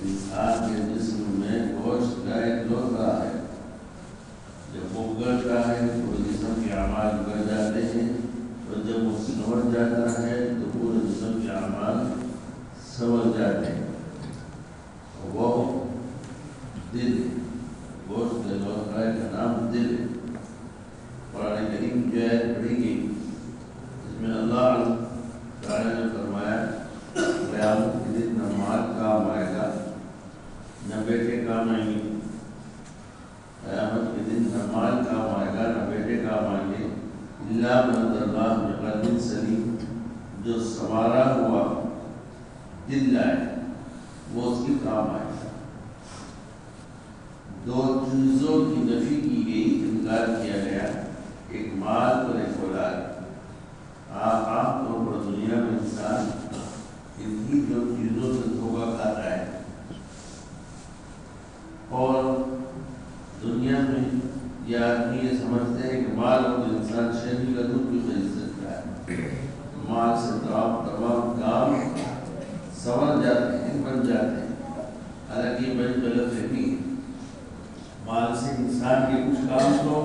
انسان کے جسم میں گوشت کا ایک لوتھڑا ہے، جب وہ گرتا ہے تو جسم کے اعمال گر جاتے ہیں، اور جب وہ سنور جاتا ہے تو پورے جسم کے اعمال سنور جاتے ہیں۔ وہ دل ہے، گوشت کے لوتھڑے کا نام دل ہے۔ قرآن کریم جو ہے پڑھی گئی، اس میں اللہ تعالیٰ نے فرمایا قیامت کے دن نہ مال کام آئے گا نہ بیٹے کام آئیں گے۔ قیامت کے دن نہ مال کام آئے گا نہ بیٹے کام آئیں گے، الا من اتى اللہ بقلب سلیم، جو سنوارا ہوا دل لائے وہ اس کی کام آئے گا۔ دو چیزوں کی نفی کی گئی، انکار کیا گیا، ایک مال اور ایک اولاد۔ عام طور پر دنیا میں انسان انہی دو چیزوں سے دھوکہ کھاتا ہے، اور دنیا میں یہ آدمی یہ سمجھتے ہیں کہ مال اور انسان شہری کا دودھ بھی خرید سکتا ہے، مال سے تمام کام سنور جاتے ہیں، بن جاتے ہیں۔ حالانکہ یہ بڑی غلط فہمی ہے۔ مال سے انسان کے کچھ کام تو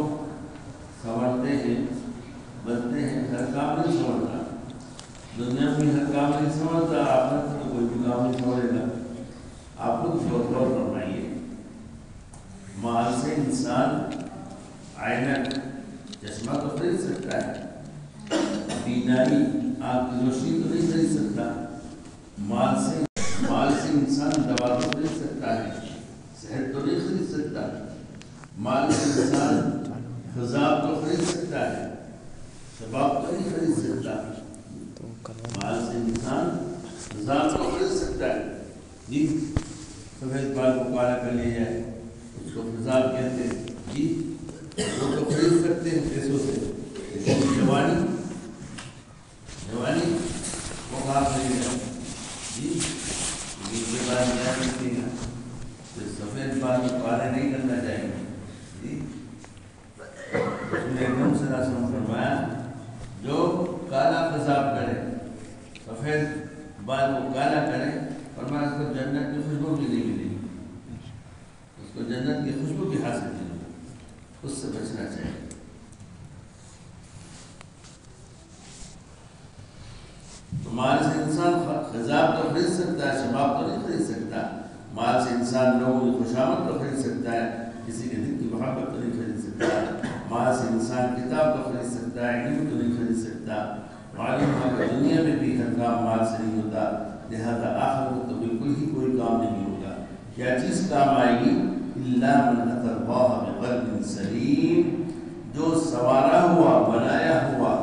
سنورتے ہیں، بنتے ہیں، ہر کام نہیں سنورتا۔ دنیا میں ہر کام نہیں سنورتا، آخرت میں کوئی بھی کام نہیں سنورے گا۔ آپ خود غور فرمائیے، مال سے انسان عینک چشمہ تو خرید سکتا ہے، بینائی آنکھ کی روشنی تو نہیں خرید سکتا۔ مال سے انسان دوا تو خرید سکتا ہے، صحت تو نہیں خرید سکتا۔ مال سے انسان خضاب تو خرید سکتا ہے، شباب تو نہیں خرید سکتا۔ مال سے انسان خضاب تو خرید سکتا ہے، جی سفید بال کو کالا کر لیا جائے اس کو خضاب کہتے ہیں، جی وہ تو خرید سکتے ہیں پیسوں سے۔ جوانی وہ کہاں خرید ہے، جی یہ بات کیا کرتی ہے، سفید بال کو کالے نہیں کرنا چاہیے، جی ایک سے رسم فرمایا جو کالا خضاب کرے، سفید بال کو کالا کرے، فرمایا اس کو جنت کی خوشبو بھی نہیں ملے گی، اس کو جنت کی خوشبو بھی حاصل نہیں ہوگی، اس سے بچنا چاہیے۔ تو مال سے انسان خضاب تو خرید سکتا ہے، شباب تو نہیں خرید سکتا۔ مال سے انسان لوگوں کی خوشامد تو خرید سکتا ہے، کسی کے دل کی محبت تو نہیں خرید سکتا۔ مال سے انسان کتاب تو خرید سکتا ہے، علم تو نہیں خرید سکتا۔ معلوم ہے کہ دنیا میں بھی ہر کام مال سے نہیں ہوتا، لہذا آخر میں تو بالکل ہی کوئی کام نہیں ہوگا۔ کیا چیز کام آئے گی؟ الا من اتى اللہ بقلب سلیم، جو سنوارا ہوا بنایا ہوا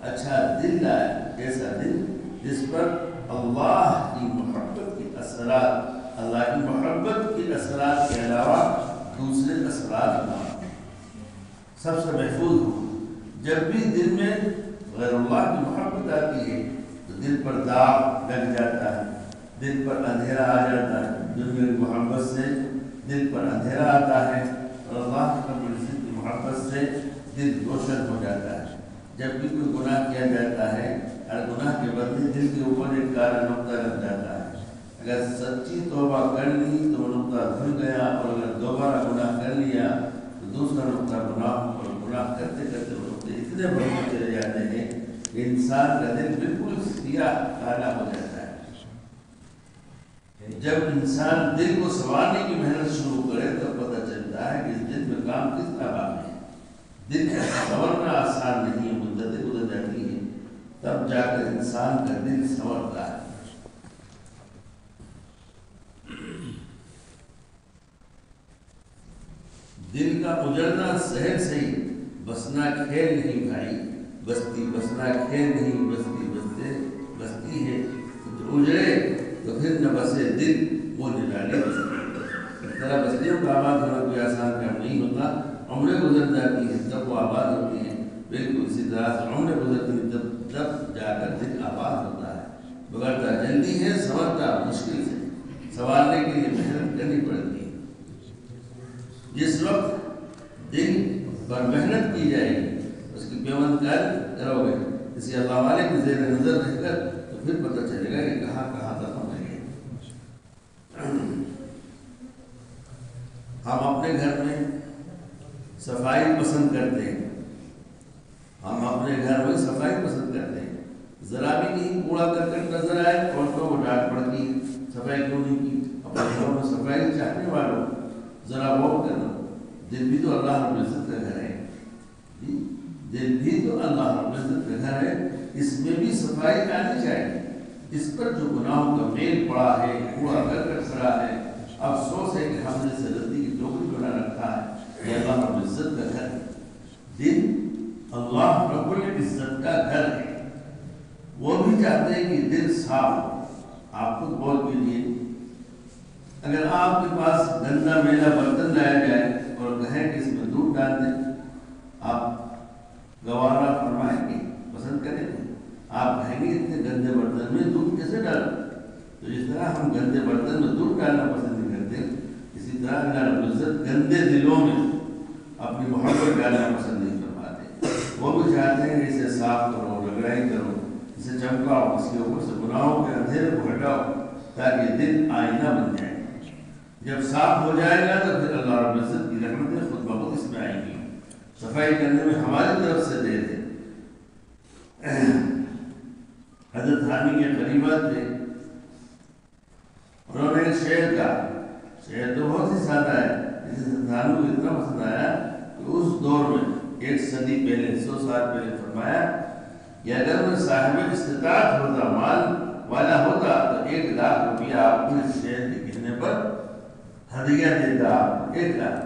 اچھا دل لائے، ایسا دل جس پر اللہ کی محبت کے اثرات، اللہ کی محبت کے اثرات کے علاوہ دوسرے اثرات نہ سب سے محفوظ ہو۔ جب بھی دل میں غیر اللہ کی محبت آتی ہے تو دل پر داغ لگ جاتا ہے، دل پر اندھیرا آ جاتا ہے، دنیا کی محبت سے دل پر اندھیرا آتا ہے، اور اللہ کی محبت سے دل روشن ہو جاتا ہے۔ جب بھی کوئی گناہ کیا جاتا ہے، ہر گناہ کے بدلے دل کے اوپر ایک کالا نقطہ لگ جاتا ہے۔ اگر سچی توبہ کر لی تو وہ نقطہ دھل گیا، اور اگر دوبارہ گناہ کر لیا تو دوسرا نقطہ گناہ پر گناہ کرتے کرتے وہ نقطے اتنے بڑھتے چلے جاتے ہیں کہ انسان کا دل بالکل سیاہ کالا ہو جاتا ہے۔ جب انسان دل کو سنوارنے کی محنت شروع کرے تو پتہ چلتا ہے کہ اس دل میں کام کس طرح باقی ہے۔ دل کا سنورنا آسان نہیں ہے، مدتیں گزر جاتی ہیں، تب جا کر انسان کا دل سنورتا ہے۔ دل کا اجڑنا صحت سے ہی، بسنا کھیل نہیں بھائی، بستی بسنا کھیل نہیں، بستی بستے بستی ہے، جو اجڑے تو پھر نہ بسے دل وہ نرالی بستی۔ اس طرح بستیوں کا آباد ہونا کوئی آسان کام نہیں ہوتا، عمریں گزر جاتی ہیں تب وہ آباد ہوتی ہیں، بالکل اسی طرح سے عمریں گزرتی ہیں تب جا کر دل آباد ہوتا ہے۔ بگڑتا جلدی ہے، سنورتا مشکل سے، سنوارنے کے لیے محنت کرنی پڑتی ہے۔ جس وقت دل پر محنت کی جائے گی، اس کی پیوند کرو گے کسی اللہ والے کی زیر نظر رہ کر، تو پھر پتہ چلے گا کہ کہاں کہاں تک ہم رہے۔ ہم اپنے گھر میں صفائی پسند کرتے ہیں، ہم اپنے گھر میں صفائی پسند کرتے ہیں، ذرا بھی نہیں کوڑا کرکٹ نظر آئے عورتوں کو ڈانٹ پڑتی ہے، صفائی کیوں نہیں کی؟ اپنے گھروں میں صفائی چاہنے والوں ذرا غور کرنا، دل بھی تو اللہ رب العزت کا گھر ہے، دل بھی تو اللہ رب العزت کا گھر ہے، اس میں بھی صفائی آنی چاہیے۔ اس پر جو گناہوں کا میل پڑا ہے، کوڑا کرکٹ پڑا ہے، افسوس ہے کہ ہم نے سرحدی کی ٹوکری بنا رکھا ہے۔ یہ اللہ رب العزت کا گھر ہے، دل اللہ رب العزت کا گھر ہے، وہ بھی چاہتے ہیں کہ دل صاف ہو۔ آپ خود بول کیجیے، اگر آپ کے پاس گندا میلا برتن لایا جائے اور کہیں کہ اس میں دودھ ڈال دیں، آپ گوارا فرمائیں گے؟ پسند کریں گے؟ آپ کہیں گے اتنے گندے برتن میں دودھ کیسے ڈالیں؟ تو جس طرح ہم گندے برتن میں دودھ ڈالنا پسند نہیں کرتے، اسی طرح اللہ رب العزت گندے دلوں میں اپنی محبت ڈالنا پسند نہیں فرماتے۔ وہ بھی چاہتے ہیں کہ اسے صاف کرو، رگڑائی کرو، اسے چمکاؤ، اس کے اوپر سے گناہوں کے اندھیرے کو ہٹاؤ تاکہ دل آئینہ بن جائے۔ جب صاف ہو جائے گا تو پھر اللہ رب العزت کی رحمتیں خود بخود اس میں آئیں گی۔ صفائی کرنے میں ہماری طرف سے دے دے۔ حضرت حامی کے قریبات تھے، انہوں نے ایک شعر کہا، شعر تو بہت ہی سادہ ہے، اسے حضرت کو اتنا پسند آیا کہ اس دور میں 1 صدی پہلے، 100 سال پہلے فرمایا کہ اگر میں صاحب استطاعت ہوتا، مال والا ہوتا تو 1 لاکھ روپیہ آپ کو اس شعر کے کہنے پر ہدیہ دیتا۔ 1 لاکھ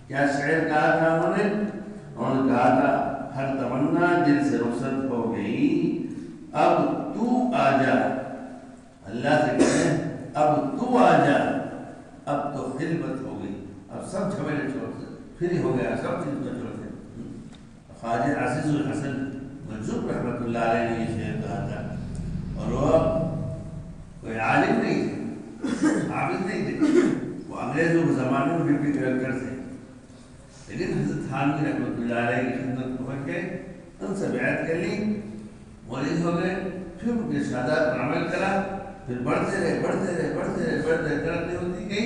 کیا شعر کہا تھا انہوں نے کہا تھا، ہر تمنا دل سے رخصت ہو گئی، اب تو آ جا۔ اللہ سے کہیں اب تو آ جا، اب تو خلوت ہو گئی، اب سب جھمیلے چھوڑ سے فری ہو گیا، سب چیز میں چھوڑ سے۔ خواجہ عزیز الحسن مجذوب رحمۃ اللہ علیہ نے یہ شعر کہا تھا، اور وہ کوئی عالم نہیں تھے، عابد نہیں تھے، وہ انگریزوں کے زمانے میں ڈپٹی ڈائریکٹر تھے، لیکن حضرت تھانوی رحمۃ اللہ علیہ کی خدمت پہنچ گئے، ان سے بیعت کر لی، مولد ہو گئے، پھر ان کے شہادات پر عمل کرا، پھر بڑھتے رہے بڑھتے رہے بڑھتے رہے بڑھتے رہے، ترقی ہوتی گئی۔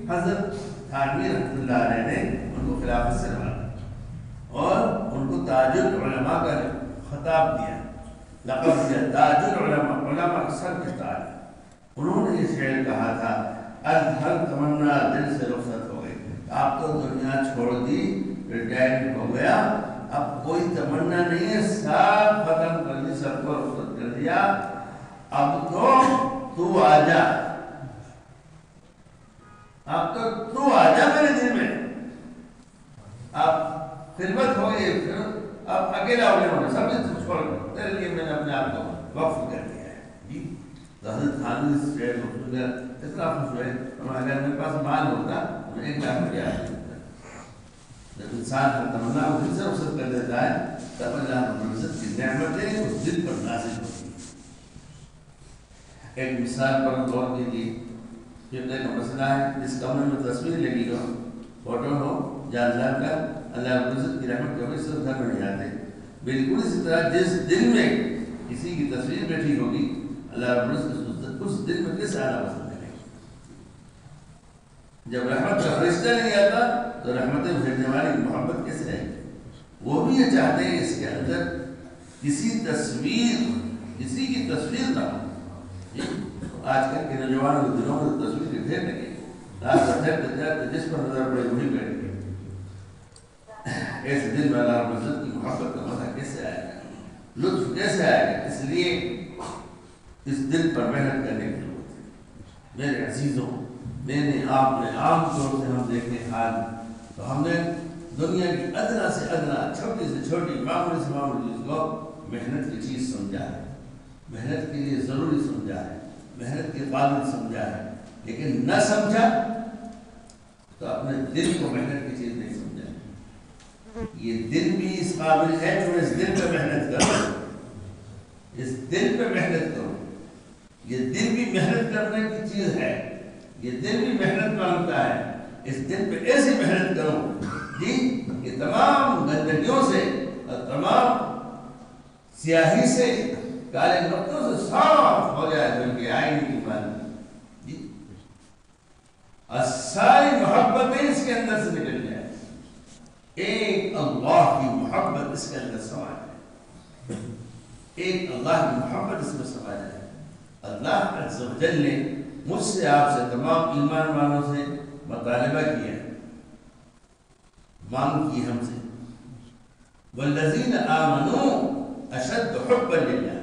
حضرت تھانوی رحمۃ اللہ علیہ نے ان کو خلافت سے نوازا اور ان کو تاج العلماء کا خطاب دیا، لقب دیا، تاج العلماء، علماء کا سر کے تاج۔ انہوں نے یہ شعر کہا تھا، ہر تمنا دل سے رخصت ہو گئی، آپ تو دنیا چھوڑ دی، ریٹائر ہو گیا، اب کوئی تمنا نہیں ہے، سب ختم کر دی، سب کو رخصت کر دیا، اب تو آ جا، اب تو آ جا میرے دل میں، اب خدمت ہو گئی، پھر اب اکیلا ہو گیا، سب سے چھوڑ کر تیرے لیے میں نے اپنے آپ کو وقف کر دیا ہے۔ جی حضرت خان اس شعر کو سن کر اتنا خوش ہوئے، اگر میرے پاس مال ہوتا میں 1 لاکھ روپیہ دیتا۔ جب انسان کا تمنا دل سے رخصت کر دیتا ہے تب اللہ رب العزت کی نعمتیں اس دل پر نازل ہوتی ہیں۔ ایک مثال پر غور کیجیے، قبلے کا مسئلہ ہے، جس کمرے میں تصویر لگی ہو، فوٹو ہو، جائزہ کا اللہ رب العزت کی رحمت کے وجہ سے گھر میں نہیں آتے۔ بالکل اسی طرح جس دل میں کسی کی تصویر بیٹھی ہوگی، اللہ رب العزت اس دل میں کیسے آنا پسند کرے گا؟ جب رحمت کا فرشتہ نہیں آتا تو رحمتیں بھیجنے والی محبت کیسے آئے گی؟ وہ بھی یہ چاہتے ہیں اس کے اندر کسی کی تصویر نہ ہو۔ آج کل کے نوجوانوں کے دلوں میں تصویر ڈھیر لگے، جس پر نظر پڑے وہی بیٹھ گئے۔ ایسے دل میں اللہ رب العزت کی محبت کا مزہ کیسے آئے گا، لطف کیسے آئے گا؟ اس لیے اس دل پر محنت کرنے کی ضرورت ہے۔ میرے عزیزوں، میں نے آپ نے عام طور سے ہم دیکھیں حال، تو ہم نے دنیا کی ادنا سے ادنا، چھوٹی سے چھوٹی، معمولی سے معمولی چیز کو محنت کی چیز سمجھا ہے، محنت کے لیے ضروری سمجھا ہے، محنت کے قابل سمجھا ہے، لیکن نہ سمجھا تو اپنے دل کو محنت کی چیز نہیں سمجھا۔ یہ دل بھی اس قابل ہے کہ میں اس دل پہ محنت کروں، اس دل پہ محنت کروں، یہ دل بھی محنت کرنے کی چیز ہے، یہ دل بھی محنت مانگتا ہے، اس دل پہ ایسی محنت کروں جی کہ تمام گندگیوں سے اور تمام سیاہی سے، کالے نقطوں سے صاف ہو جائے، بلکہ آئینے کی بات جی، اور ساری محبتیں اس کے اندر سے نکل جائیں، ایک اللہ کی محبت اس کے اندر سما جائے، ایک اللہ کی محبت اس میں سما جائے۔ اللہ عز و جل نے مجھ سے، آپ سے، تمام ایمان والوں سے مطالبہ کیا، مانگ کی ہم سے، والذین آمنوا اشد حبا للہ،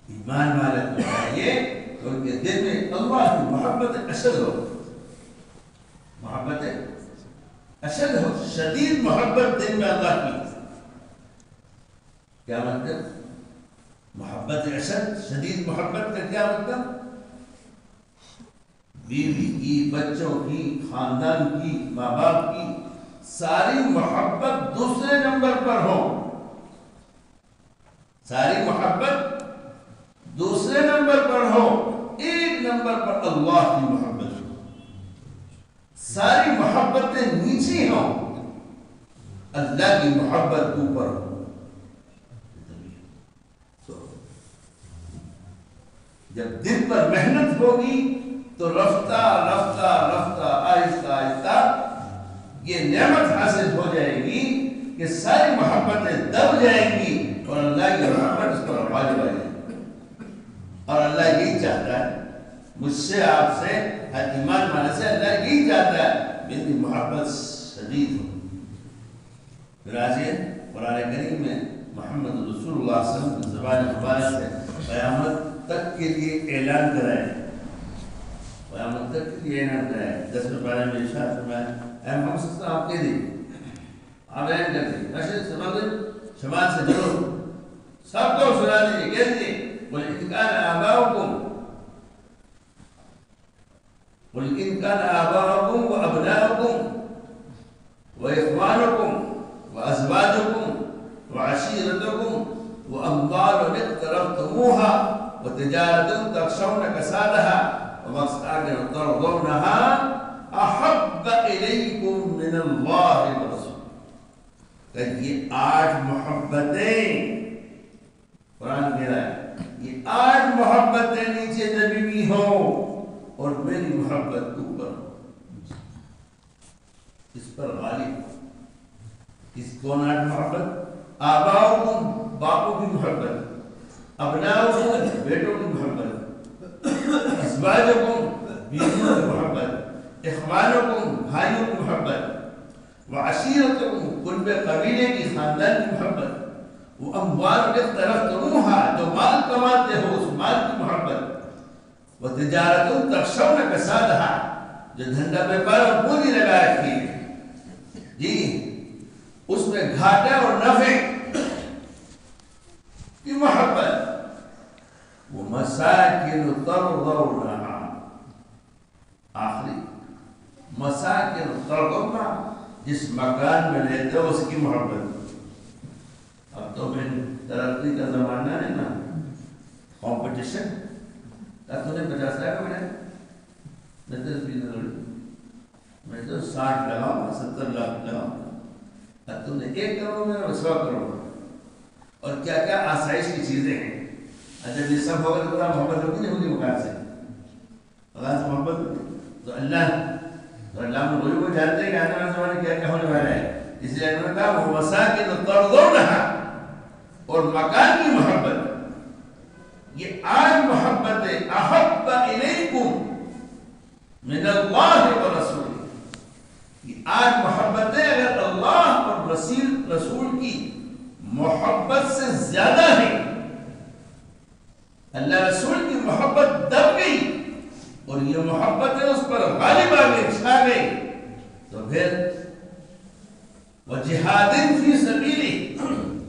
ایمان والے کو چاہیے کہ ان کے دل میں اللہ کی محبت اشد ہو، محبت اشد ہو، شدید محبت دل میں اللہ کی۔ کیا مطلب؟ محبت اشد، شدید محبت کا کیا مطلب؟ بیوی کی، بچوں کی، خاندان کی، ماں باپ کی ساری محبت دوسرے نمبر پر ہو، ساری محبت دوسرے نمبر پر ہو، ایک نمبر پر اللہ کی محبت ہو، ساری محبتیں نیچی ہوں، اللہ کی محبت اوپر ہو۔ جب دل پر محنت ہوگی تو رفتہ رفتہ رفتہ آہستہ آہستہ یہ نعمت حاصل ہو جائے گی کہ ساری محبتیں دب جائیں گی اور اللہ کی محبت اس پر غالب آ جائے گی۔ اور اللہ یہی چاہتا ہے مجھ سے، آپ سے، ہر ایمان والے سے، اللہ یہی چاہتا ہے میری محبت شدید ہو۔ پھر آجئے قرآن کریم میں محمد رسول اللہ صلی اللہ علیہ وسلم کی زبان مبارک سے قیامت تک کے لیے اعلان کرائے، قیامت تک کے لیے اعلان کرائے۔ 10ویں پارے میں ارشاد فرمایا، اے محمد صلی اللہ علیہ وسلم آپ کہہ دیجیے، آپ اعلان کر دیجیے، مشرق سے مغرب، شمال سے جنوب، سب کو سنا دیجیے، کہہ دیجیے، قل ان کان آباؤکم وابناؤکم واخوانکم وازواجکم وعشیرتکم واموال اقترفتموها وتجارة تخشون كسادها ومساكن ترضونها احب الیکم من اللہ ورسولہ۔ کہ یہ 8 محبتیں قرآن کہہ رہا ہے، یہ 8 محبتیں نیچے دبی ہوئی ہوں اور میری محبت اوپر ہو، اس پر غالب ہو۔ اس کون 8 محبت؟ آباؤکم، باپوں کی محبت، ابناؤکم، بیٹوں کی محبت، ازواجکم، بیویوں کی محبت، اخوانکم، بھائیوں کی محبت، وعشیرتکم، قرب قبیلے کی، خاندان کی محبت، وہ اموال اقترفتموها، جو مال کماتے ہو اس مال کی محبت، وہ تجارت تخشون کسادها، جو دھندا بیپار اور پوری لگا رکھی ہے جی، اس میں گھاٹا اور نفع کی محبت، وہ مساکن ترضونها، آخری مساکن ترضونها، جس مکان میں لیتے ہو اس کی محبت۔ اب تو میں ترقی کا زمانہ ہے نا، کمپٹیشن، اب تو نے 50 لاکھ میں میں تو 60 لگاؤں، 70 لاکھ لگاؤں، اب تم نے 1 کروڑ میں 100 کروڑ، اور کیا کیا آسائش کی چیزیں ہیں۔ جب یہ سب ہوگا تو بڑا محبت ہوگی نہیں ہوگی مکان سے، اللہ سے محبت ہوگی تو اللہ میں غیوب کو جانتے ہیں کہ آنے والے زمانے کیا کیا ہونے والا ہے، اس لیے انہوں نے کہا وہ مساکن ترضونها، اور مکان کی محبت، یہ 8 محبتیں احب الیکم من اللہ ورسولہ، یہ 8 محبتیں اگر اللہ اور رسول کی محبت سے زیادہ ہیں، اللہ رسول کی محبت دب گئی اور یہ محبتیں اس پر غالب آ گئی، چھا گئی، تو پھر وجہاد فی سبیلہ،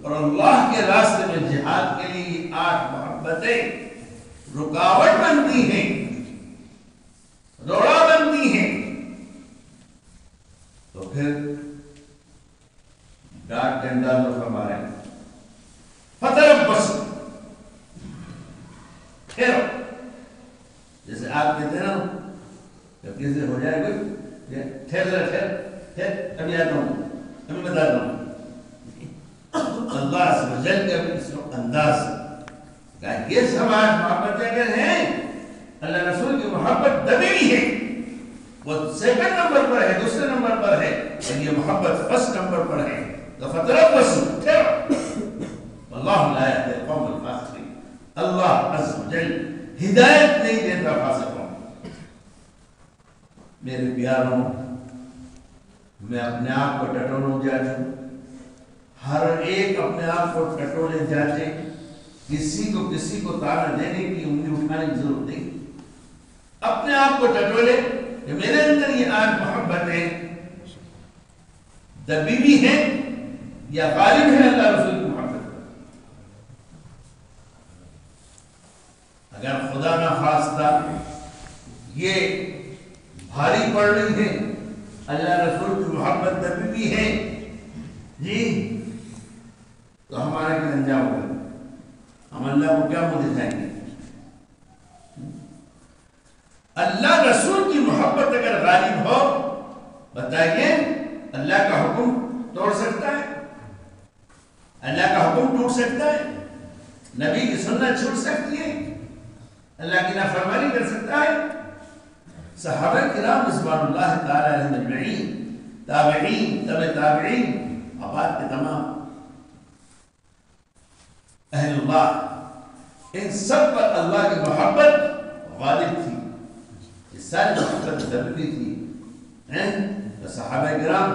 اور اللہ کے راستے میں جہاد کے لیے یہ 8 محبتیں رکاوٹ بنتی ہیں، روڑا بنتی ہیں، تو پھر ڈاک ڈنڈا میں ہمارے فتربصوا، ٹھہرو، جیسے آپ کہتے ہیں نا جب کسی ہو جائے کوئی ٹھہر ابھی آتا ہوں، ابھی بتاتا ہوں، اللہ عز و جل کے اس انداز سے کہ یہ سب 8 محبتیں اگر ہیں، اللہ رسول کی محبت دبی ہوئی ہے، وہ سیکنڈ نمبر پر ہے، دوسرے نمبر پر ہے، اور یہ محبت فرسٹ نمبر پر ہے. تو فتربصوا، واللہ لا یہدی القوم الفاسقین. اللہ عز و جل ہدایت نہیں دیتا فاسقوں. میرے پیاروں، میں اپنے آپ کو ٹٹولوں جاچوں، ہر ایک اپنے آپ کو ٹٹولے جاچے. کسی کو تانا دینے کی انگلی اٹھانے کی ضرورت نہیں. اپنے آپ کو ٹٹولے کہ میرے اندر یہ آج محبتیں دبی بھی ہیں یا غالب ہے اللہ رسول کی محبت. اگر خدا نہ خواستہ یہ بھاری پڑ رہی ہے، اللہ رسول کی محبت دبی بھی ہے جی، تو ہمارا کیا انجام ہوگا؟ ہم اللہ کو کیا منہ دکھائیں گے؟ اللہ رسول کی محبت اگر غالب ہو، بتائیے اللہ کا حکم توڑ سکتا ہے؟ اللہ کا حکم ٹوٹ سکتا ہے؟ نبی کی سنت چھوٹ سکتی ہے؟ اللہ کی نافرمانی کر سکتا ہے؟ صحابہ کرام رضوان اللہ تعالی علیہم اجمعین، تابعین، تبع تابعین، آباد کے تمام اہل اللہ، ان سب پر اللہ کی محبت غالب تھی. یہ ساری محبت دبی تھی. تو صحابہ کرام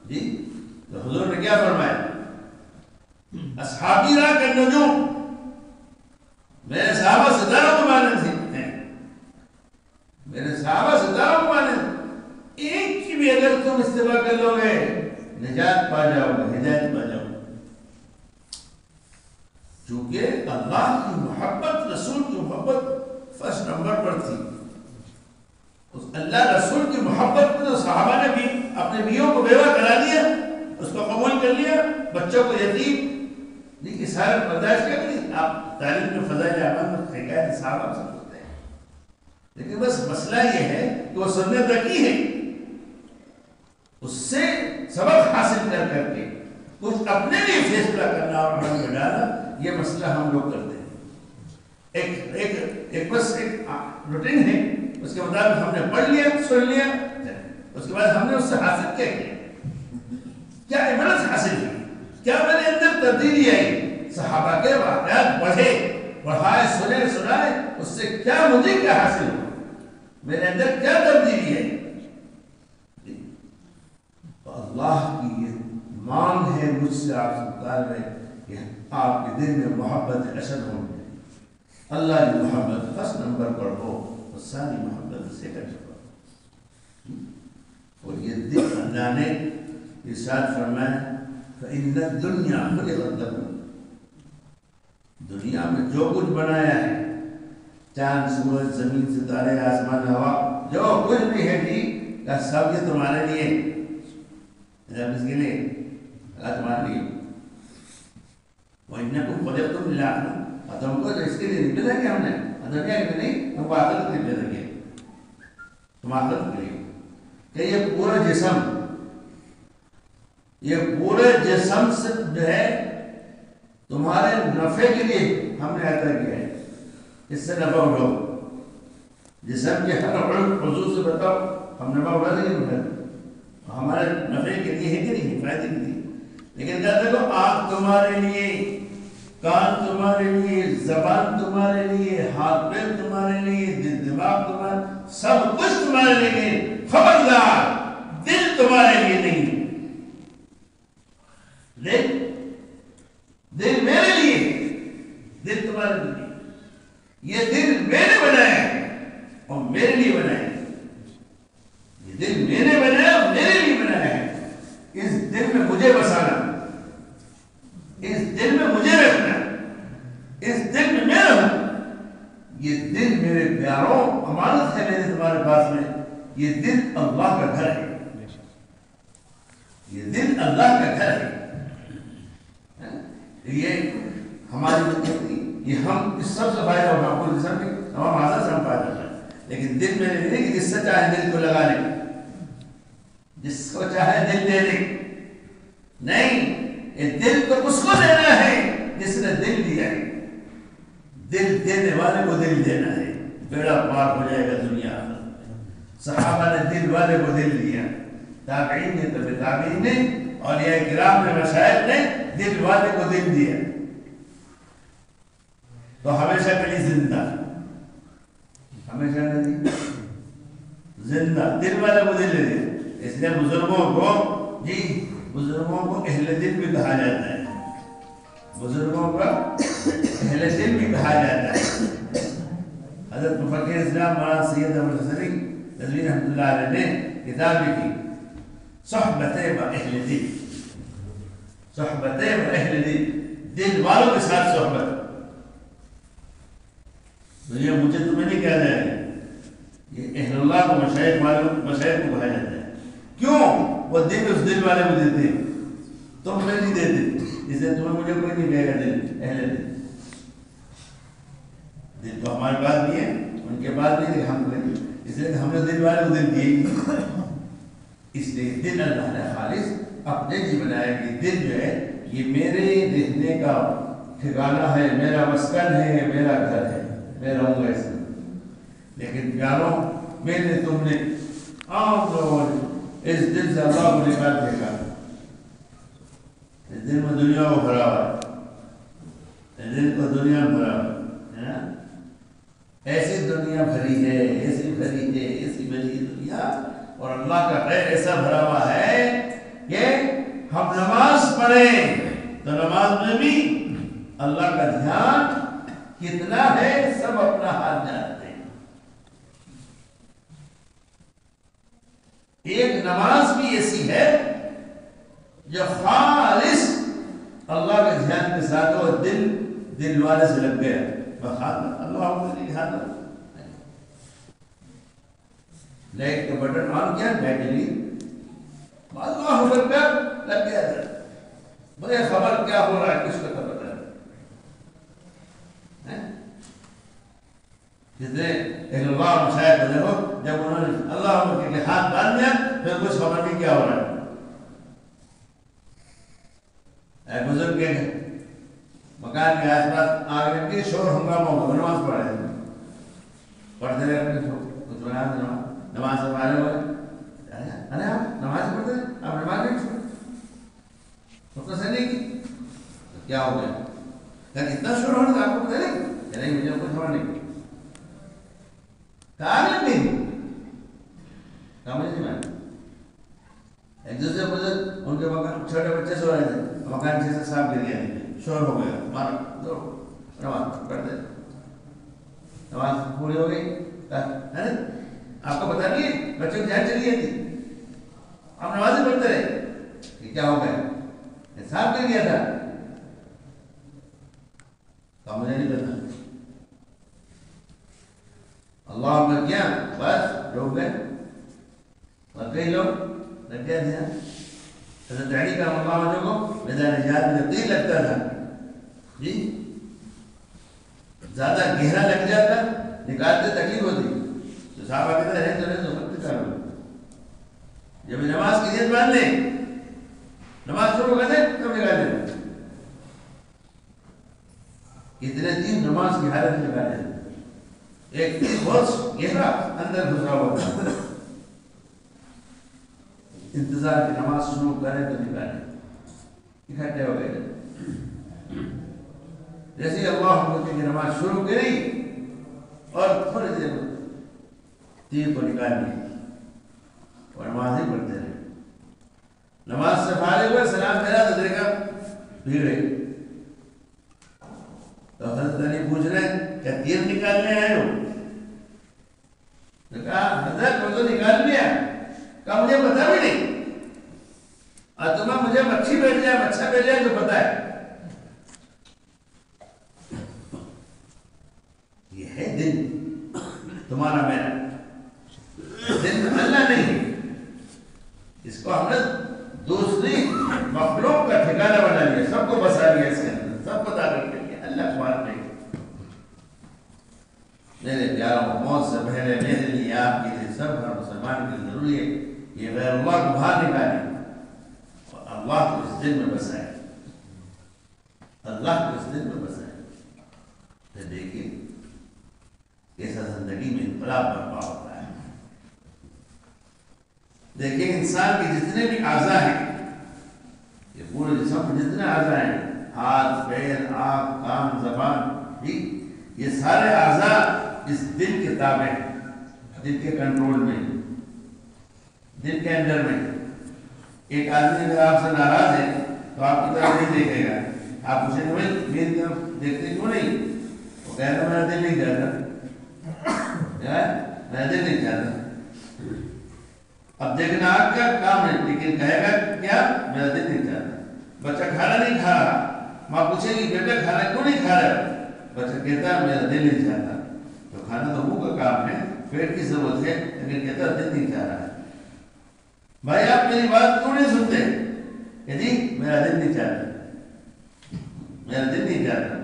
جی، تو حضور نے کیا فرمایا؟ اصحابی را کالنجوم، میرے صحابہ ستاروں کو مانند ہیں. میرے صحابہ ستاروں کو مانند، ایک کی بھی اگر تم اتباع کر لو گے نجات پا جاؤ گے، ہدایت پا جاؤ گے. چونکہ اللہ کی محبت، رسول کی محبت فرسٹ نمبر پر تھی. اس اللہ رسول کی محبت میں تو صحابہ نے بھی اپنے بیووں کو بیوہ کرا دیا، اس کو قبول کر لیا، بچوں کو یتیم. لیکن سارے برداشت کیا کریں؟ آپ تعلیم میں فضائل اعمال میں حکایت صحابہ سے سنتے ہیں، لیکن بس مسئلہ یہ ہے کہ وہ سنت رکھی ہے، اس سے سبق حاصل کر کے کچھ اپنے لیے فیصلہ کرنا اور عمل میں ڈالنا، یہ مسئلہ ہم لوگ کرتے ہیں. ایک بس ایک روٹین ہے، اس کے مطابق ہم نے پڑھ لیا، سن لیا، اس کے بعد ہم نے اس سے حاصل کیا عبرت حاصل کی، کیا میرے اندر تبدیلی آئی. صحابہ کے واقعات پڑھائے، سنائے، اس سے کیا مجھے کیا حاصل ہوا، میرے اندر کیا تبدیلی ہے. اللہ کی یہ مانگ ہے مجھ سے، آپ سے طالب ہے کہ آپ کے دل میں محبت اشد ہو جائے. اللہ کی محبت فرسٹ نمبر پر ہو، اور ساری محبت سیکنڈ پر. اور یہ دل اللہ نے ارشاد فرمایا فإن الدنيا خلقت لكم، دنیا میں جو کچھ بنایا ہے، چاند، سورج، زمین، ستارے، آسمان، ہوا، جو کچھ بھی ہے جی، سب یہ تمہارے لیے، اس کے لیے تمہارے لیے. وَإِنَّكُمْ خُلِقْتُمْ لِلْآخِرَةِ، اور تم کو اس کے لیے نہیں پیدا کیا ہم نے، دنیا کے لیے نہیں، تم کو آخرت کے لیے پیدا کیا. تم آخرت کے لیے کہ یہ پورا جسم سے جو ہے تمہارے نفع کے لیے ہم نے عطا کیا ہے. اس سے نفع اٹھاؤ، جسم کے ہر عضو سے بتاؤ ہم نفع اٹھا دیں گے، ہمارے نفع کے لیے ہے کہ نہیں، فائدے کے لیے. لیکن کہتے ہو آنکھ تمہارے لیے، کان تمہارے لیے، زبان تمہارے لیے، ہاتھ پیر تمہارے لیے، دل دماغ تمہارے، سب کچھ تمہارے لیے. خبردار، دل تمہارے لیے نہیں، دل میرے لیے، دل تمہارے لیے. یہ دل میں نے بنایا ہے اور میرے لیے بنایا ہے. یہ دل میں نے بنایا اور میرے لیے بنایا ہے. اس دل میں مجھے بسانا، اس دل میں مجھے رکھنا، اس دل میں میں رہوں. یہ دل میرے پیاروں امانت ہے میرے تمہارے پاس میں. یہ دل اللہ کا گھر ہے، یہ دل اللہ کا گھر ہے. یہ ہماری بندگی، یہ ہم اس سب سے فائدہ ہوگا، آپ کو جسم کے تمام اعضاء سے ہم فائدہ ہوگا. لیکن دل میں نہیں کہ جس سے چاہے دل کو لگا لیں، جس کو چاہے دل دے دیں. نہیں، یہ دل تو اس کو دینا ہے جس نے دل دیا ہے. دل دینے والے کو دل دینا ہے. بیڑا پار ہو جائے گا دنیا. صحابہ نے دل والے کو دل دیا، تابعین نے تبع تابعین نے، اولیاء کرام نے، مشائخ نے دل والے کو دل دیا، تو ہمیشہ کے لیے زندہ، ہمیشہ کے لیے زندہ دل والے کو دل دیا۔ اس لیے بزرگوں کو بزرگوں کو اہل دل بھی کہا جاتا ہے، بزرگوں کا اہل دل بھی کہا جاتا ہے۔ حضرت مفکر اسلام مولانا سید احمد حسنی رضوی رحمۃ اللہ علیہ نے کتاب لکھی صحبت و اہل دل، صحبت و اہل دل، دل والوں کے ساتھ صحبت۔ تو یہ مجھے تمہیں نہیں کہا جائے گا، یہ اہل اللہ کو مشائخ کو کہا جاتا ہے۔ کیوں؟ وہ دل اس دل والے کو دیتے ہیں، تم میں نہیں دیتے، اس لیے تمہیں مجھے کوئی نہیں کہے گا دل، اہل دل۔ دل تو ہمارے پاس بھی ہے، ان کے پاس بھی ہے، ہم نہیں، اس لیے ہم نے دل والے کو دل دیے۔ اس لیے دل اللہ نے خالص اپنے لیے بنایا کہ دل جو ہے یہ میرے رہنے کا ٹھکانہ ہے، میرا مسکن ہے، میرا گھر ہے، میں رہوں گا اس میں۔ لیکن پیاروں، میں نے تم نے عام لوگوں نے اس دل سے اللہ کو نکال پھینکا، اس دل میں دنیا کو بھرا ہوا ہے، اس دل کو دنیا میں بھرا ہوا ہے، ایسی دنیا بھری ہے، ایسی بھری ہے، ایسی بھری دنیا، اور اللہ کا غیر ایسا بھرا ہوا ہے کہ ہم نماز پڑھیں تو نماز میں بھی اللہ کا دھیان کتنا ہے سب اپنا حال جانتے ہیں۔ ایک نماز بھی ایسی ہے جو خالص اللہ کے دھیان کے ساتھ ہو، دل والے سے لگ گیا، اللہ لائٹ کا بٹن آن کیا، بیٹری اللہ اکبر لگ گیا تھا، مجھے خبر کیا ہو رہا ہے کس کو پتہ ہے۔ جتنے اہل اللہ مشاہد بنے ہو، جب انہوں نے اللہ کے ہاتھ باندھ دیا پھر کچھ خبر نہیں کیا ہو رہا ہے۔ اے بزرگ کے مکان کے آس پاس آگ لگ کے شور ہنگامہ ہوگا، نماز پڑھ رہے ہیں، پڑھتے رہے اپنے شور، کچھ بنا نماز سے معلوم ہوئے، ارے آپ نماز پڑھتے ہیں، آپ نماز نہیں چھوڑے، تو کسے نہیں کی، کیا ہو گیا؟ کہ اتنا شور ہونے تھا آپ کو پتہ نہیں؟ کہ نہیں، مجھے کچھ خبر نہیں، کہا نہیں، کہا مجھے نہیں مانا۔ ایک دوسرے بزرگ ان کے مکان چھوٹے بچے سو رہے تھے، مکان سے صاف گر گیا، شور ہو گیا، مارا دو نماز پڑھتے، نماز پوری ہو گئی، ارے آپ کو پتا نہیں ہے بچوں کی جان چلی گئی تھی، آپ نمازیں پڑھتے رہے، یہ کیا ہو گیا؟ صاف گر گیا تھا، کہا مجھے نہیں پتا، اللہ نے کیا بس روک گئے، اور کئی لوگ لگ گیا تھا۔ حضرت علی کا اللہ وجہ کو میدان جہاد میں جب تیر لگتا تھا جی، زیادہ گہرا لگ جاتا، نکالتے تکلیف ہوتی، تو صحابہ کہتے ہیں رہے تو مت نکالو، جب نماز کی نیت باندھ لیں، نماز شروع کر دیں تب نکال لیں، اتنے تین نماز کی حالت میں نکالے، ایک تیر بہت گہرا اندر گھسا ہوا تھا، انتظار کی نماز شروع کریں تو نکالیں، اکٹھے ہو گئے، جیسے اللہ کی نماز شروع کری اور تھوڑی دیر تیر کو نکال لیا اور نماز ہی پڑھتے رہے، نماز سے فارغ ہوئے، سلام پھیرا تو دیکھا بھیڑ ہے، تو حضرت علی پوچھ رہے ہیں کیا تیر نکالنے آئے ہو؟ تو کہا حضرت وہ تو نکال لیا، کہا مجھے پتا بھی نہیں، اور تمہیں مجھے مچھی بیٹھ جائے، مچھا بیٹھ جائے تو پتا ہے، یہ ہے دل تمہارا میرا، دل اللہ نہیں ہے، اس کو ہم نے دوسری مخلوق کا ٹھکانہ بنا لیا، سب کو بسا لیا، اس کے اندر سب پتا کر کے اللہ تمہارا نہیں۔ میرے پیاروں، موت سے پہلے میرے لیے، آپ کے لیے، سب ہر مسلمان کے لیے ضروری ہے یہ غیر اللہ کو باہر نکالے اور اللہ کو اس دل میں بسائے، اللہ کو اس دل میں بسائے، پھر دیکھیے کیسا زندگی میں انقلاب برپا ہوتا ہے، دیکھیں انسان کے جتنے بھی اعضاء ہیں، یہ پورے جسم میں جتنے اعضاء ہیں، ہاتھ، پیر، آنکھ، کان، زبان، یہ سارے اعضاء اس دل کے تابع ہیں، دل کے کنٹرول میں، دل کے اندر میں۔ ایک آدمی اگر آپ سے ناراض ہے تو آپ کی طرف نہیں دیکھے گا، آپ پوچھیں گے بھائی میری طرف دیکھتے کیوں نہیں؟ وہ کہے گا میرا دل نہیں چاہتا، میرا دل نہیں چاہتا۔ اب دیکھنا آپ کا کام ہے، لیکن کہے گا کیا؟ میرا دل نہیں چاہتا۔ بچہ کھانا نہیں کھا رہا، ماں پوچھے گی بیٹا کھانا کیوں نہیں کھا رہا؟ بچہ کہتا ہے میرا دل نہیں چاہتا۔ تو کھانا تو منہ کا کام ہے، پیٹ کی ضرورت ہے، لیکن کہتا ہے دل نہیں چاہ رہا ہے۔ بھائی آپ میری بات کیوں نہیں سنتے؟ کہ جی میرا دل نہیں چاہتا، میرا دل نہیں چاہتا۔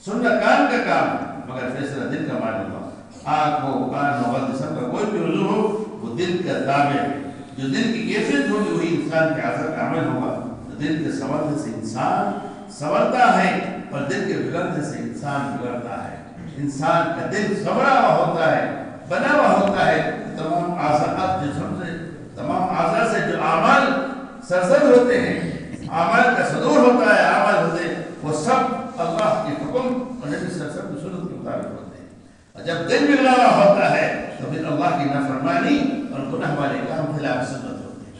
سننا کان کا کام ہے، مگر فیصلہ دل کا معلوم ہوا۔ آنکھ ہو، کان ہو، جسم کا کوئی بھی عضو ہو، وہ دل کا تابع ہے۔ جو دل کی کیفیت ہوگی وہی انسان کے اعضاء کا عمل ہوگا۔ تو دل کے سنورنے سے انسان سنورتا ہے، اور دل کے بگڑنے سے انسان بگڑتا ہے۔ انسان کا دل سنورا ہوا ہوتا ہے، بنا ہوا ہوتا ہے، تمام اعضاء جسم سے، تمام اعضاء سے جو اعمال سرزد ہوتے ہیں، اعمال کا صدور ہوتا ہے، اعمال ہوتے ہیں، وہ سب اللہ کے حکم اور نبی صلی اللہ علیہ وسلم کی سنت کے مطابق ہوتے ہیں۔ اور جب دل بگڑا ہوا ہوتا ہے تو پھر اللہ کی نافرمانی اور گناہ والے کام خلاف سنت ہوتے ہیں۔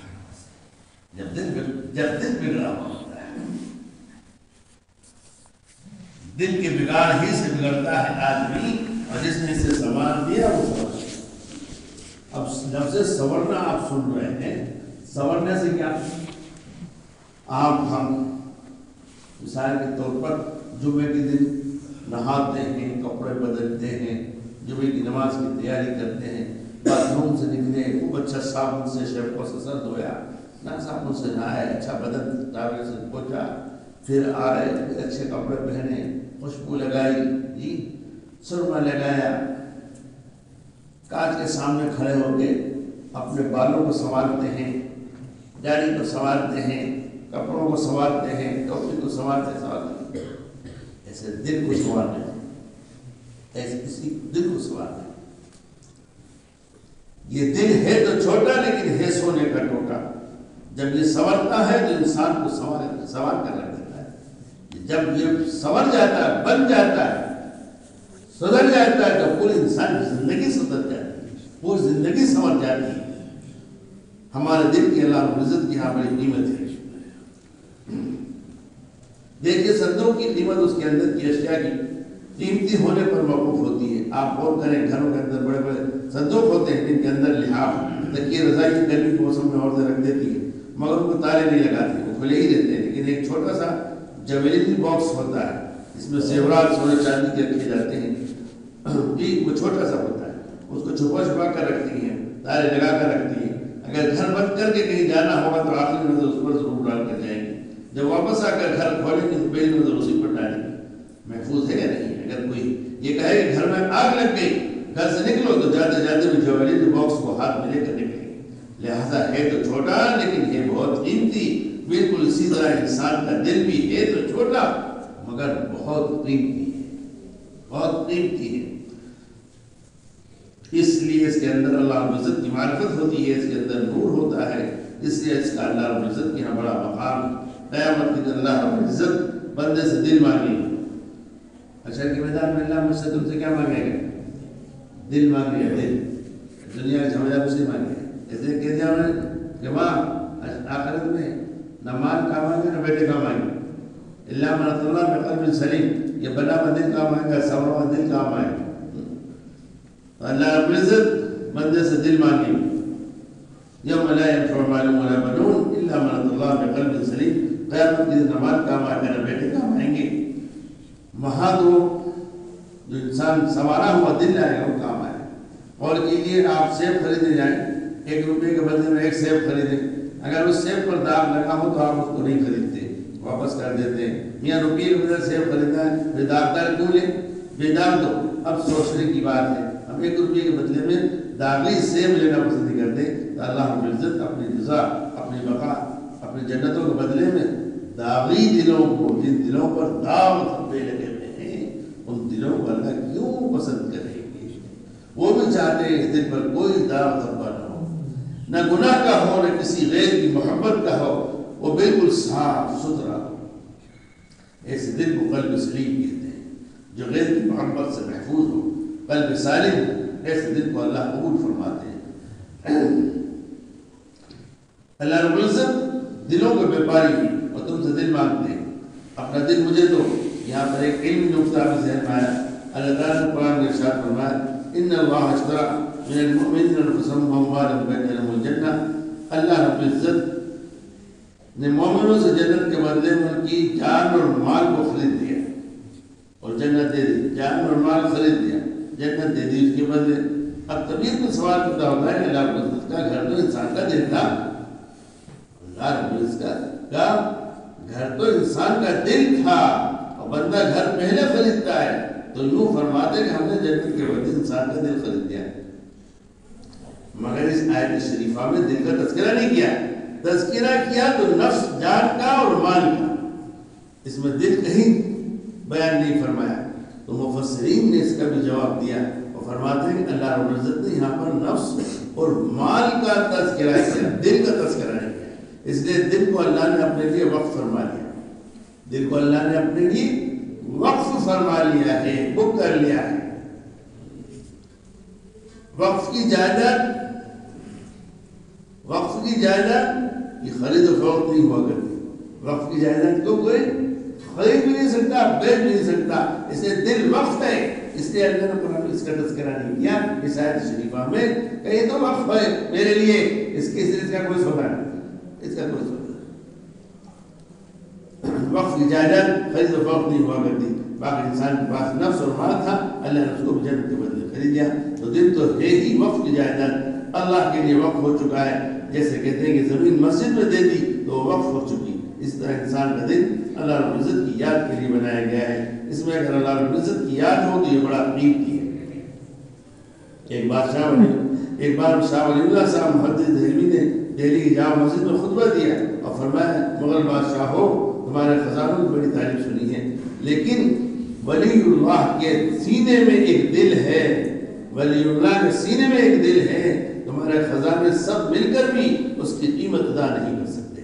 جب دل بگڑا ہوا ہوتا ہے، دل کے بگاڑ ہی سے بگڑتا ہے آدمی، اور جس نے اسے سنوار دیا وہ سنور۔ اب لفظ سنورنا آپ سن رہے ہیں، سنورنے سے کیا؟ ہم مثال کے طور پر جمعے کے دن نہاتے ہیں، کپڑے بدلتے ہیں، جمعے کی نماز کی تیاری کرتے ہیں، باتھ روم سے نکلے، خوب اچھا صابن سے شیمپو سے سر دھویا، نہ صابن سے نہائے، اچھا بدن ٹاول سے پوچھا، پھر آئے اچھے کپڑے پہنے، خوشبو لگائی، جی سرما لگایا، کانچ کے سامنے کھڑے ہو کے اپنے بالوں کو سنوارتے ہیں، داڑھی کو سنوارتے ہیں، کپڑوں کو سنوارتے ہیں، ٹوپی کو سنوارتے ہیں، ایسے دل کو سنوارتے ہیں، ایسے کسی دل کو سنوارتے ہیں۔ یہ دل ہے تو چھوٹا لیکن ہے سونے کا ٹوٹا۔ جب یہ سنورتا ہے تو انسان کو سنوار کر رکھ دیتا ہے۔ جب یہ سنور جاتا ہے، بن جاتا ہے، سدھر جاتا ہے، تو پوری انسان کی زندگی سدھر جاتی ہے، پوری زندگی سنور جاتی ہے۔ ہمارے دل کی اللہ رب العزت کی یہاں بڑی قیمت ہے۔ دیکھیے صندوق کی قیمت اس کے اندر کی اشیاء کی قیمتی ہونے پر موقوف ہوتی ہے۔ آپ غور کریں، گھروں کے اندر بڑے بڑے صندوق ہوتے ہیں جن کے اندر لحاف، تکیے، رضائی گرمی کے موسم میں عورتیں رکھ دیتی ہیں، مگر ان کو تالے نہیں لگاتی، وہ کھلے ہی رہتے ہیں۔ لیکن ایک چھوٹا سا جویلری باکس ہوتا ہے، اس میں زیورات سونے چاندی کے رکھے جاتے ہیں، جی وہ چھوٹا سا ہوتا ہے، اس کو چھپا کر رکھتی ہیں، تالے لگا کر رکھتی ہیں۔ اگر گھر بند کر کے کہیں جانا ہوگا تو آخری نظر اس پر ضرور ڈال کر جائیں گے، جب واپس آ کر گھر کھولیں گے تو پہلی نظر اسی پر ڈالیں گے۔ محفوظ ہے یا نہیں؟ اگر کوئی یہ کہے کہ گھر میں آگ لگ گئی، گھر سے نکلو تو جاتے جاتے بھی جویلری باکس کو ہاتھ میں لے کر نکلیں۔ لہذا ہے تو چھوٹا لیکن ہے بہت قیمتی۔ بالکل اسی طرح انسان کا دل بھی ہے تو چھوٹا مگر بہت قیمتی ہے، بہت قیمتی ہے۔ اس لیے اس کے اندر اللہ رب العزت کی معرفت ہوتی ہے، اس کے اندر نور ہوتا ہے، اس لیے اس کا اللہ رب العزت کی یہاں بڑا مقام۔ قیامت کے دن اللہ رب العزت بندے سے دل مانگے گا۔ اچھا کہ میدان میں اللہ مجھ سے تم سے کیا مانگے گا؟ دل مانگے گا، دل۔ دنیا کے جھمیلا مجھ سے مانگے گا، ایسے کہہ دیا انہوں نے کہ ماں آخرت میں نہ مال کا مانگے نہ بیٹے کا مانگے، اللہ من اتى الله بقلب سلیم، یہ بنا ہوا دل کام آئے گا، سورا ہوا دل کام آئے گا۔ اللہ رب العزت بندے سے دل مانگے، یوم لا ينفع مال ولا بنون الا من اتى الله بقلب سلیم۔ قیامت کے دن نہ مال کام آئے گا نہ بیٹے کام آئیں گے، وہاں تو جو انسان سنوارا ہوا دل آئے گا وہ کام آئے گا۔ اور کے لیے آپ سیب خریدنے جائیں، 1 روپے کے بدلے میں 1 سیب خریدیں، اگر اس سیب پر داغ لگا ہو تو آپ اس کو نہیں خریدتے، واپس کر دیتے ہیں۔ میاں روپیے کے بدلے سیب خریدنا ہے، بے داغدار کیوں لیں؟ بے داغ دو۔ اب سوچنے کی بات ہے، ہم 1 روپے کے بدلے میں داغی سیب لینا پسند نہیں کرتے، تو اللہ رب العزت اپنی رضا، اپنی بقا، اپنی جنتوں کے بدلے میں داغی دلوں کو، جن دلوں پر داغ دھبے لگے ہوئے ہیں، ان دلوں کو اللہ کیوں پسند کریں گے؟ وہ بھی چاہتے ہیں اس دل پر کوئی داغ دھبا نہ ہو، نہ گناہ کا ہو، نہ کسی غیر کی محبت کا ہو، وہ بالکل صاف ستھرا ہو. ایسے دل کو قلب سلیم کہتے ہیں. جو غیر کی محبت سے محفوظ ہو، قلب سالم ہو، ایسے دل کو اللہ قبول فرماتے ہیں. اللہ رب العزت دلوں کے بیپاری ہیں اور تم سے دل مانگتے ہیں. اپنا دل مجھے دو. یہاں پر ایک علمی نقطہ بھی ذہن میں آیا. اللہ تعالیٰ نے قرآن میں ارشاد فرمایا ان اللہ اشترى من المؤمنین انفسهم واموالهم بان لهم الجنہ. اللہ رب العزت نے مومنوں سے جنت کے بدلے میں ان کی جان اور مال کو خرید دیا اور جنت دے دی. جان اور مال خرید دیا، جنت دے دی اس کے بدلے. اب طبیعت میں سوال پیدا ہوتا ہے کہ اللہ رب العزت کا گھر تو انسان کا دل تھا. اللہ رب العزت کا گھر تو انسان کا دل تھا اور بندہ گھر پہلے خریدتا ہے تو یوں فرماتے کہ ہم نے جنت کے بدلے انسان کا دل خرید دیا. مگر اس آیت شریفہ میں دل کا تذکرہ نہیں کیا. تذکرہ کیا تو نفس، جان کا اور مال کا. اس میں دل کہیں بیان نہیں فرمایا. تو مفسرین نے اس کا بھی جواب دیا اور فرماتے ہیں کہ اللہ رب العزت نے یہاں پر نفس اور مال کا تذکرہ کیا، دل کا تذکرہ نہیں کیا. اس لیے دل کو اللہ نے اپنے لیے وقف فرما لیا. دل کو اللہ نے اپنے لیے وقف فرما لیا ہے، بک کر لیا ہے. وقف کی جائیداد یہ خرید و فروخت نہیں ہوا کرتی. وقف کی جائیداد کو کوئی خرید بھی نہیں سکتا، بیچ بھی نہیں سکتا. اس لیے دل وقف ہے. اس لیے اللہ نے قرآن میں اس کا تذکرہ نہیں کیا. اس آیت شریفہ میں کہ یہ تو وقف ہے میرے لیے، اس کا کوئی سودا نہیں، اس کا کوئی سودا نہیں. وقف کی جائیداد خرید و فروخت نہیں ہوا کرتی. باقی انسان کے پاس نفس اور مال تھا، اللہ نے اس کو جنت کے بدلے خرید دیا. تو دل تو ہے ہی وقف کی جائیداد، اللہ کے لیے وقف ہو چکا ہے. جیسے کہتے ہیں کہ زمین مسجد میں دے دی تو وقف ہو چکی. اس طرح انسان کا دل اللہ رب العزت کی یاد کے لیے بنایا گیا ہے. اس میں اگر اللہ رب العزت کی یاد ہو تو یہ بڑا قیمتی ہے. ایک بار شاہ ولی اللہ صاحب محدث دہلوی نے دہلی کی جامع مسجد میں خطبہ دیا اور فرمایا مغل بادشاہ ہو، تمہارے خزانوں کی بڑی تعریف سنی ہے، لیکن ولی اللہ کے سینے میں ایک دل ہے. ولی اللہ کے سینے میں ایک دل ہے. تمہارے خزانے سب مل کر بھی اس کی قیمت ادا نہیں کر سکتے.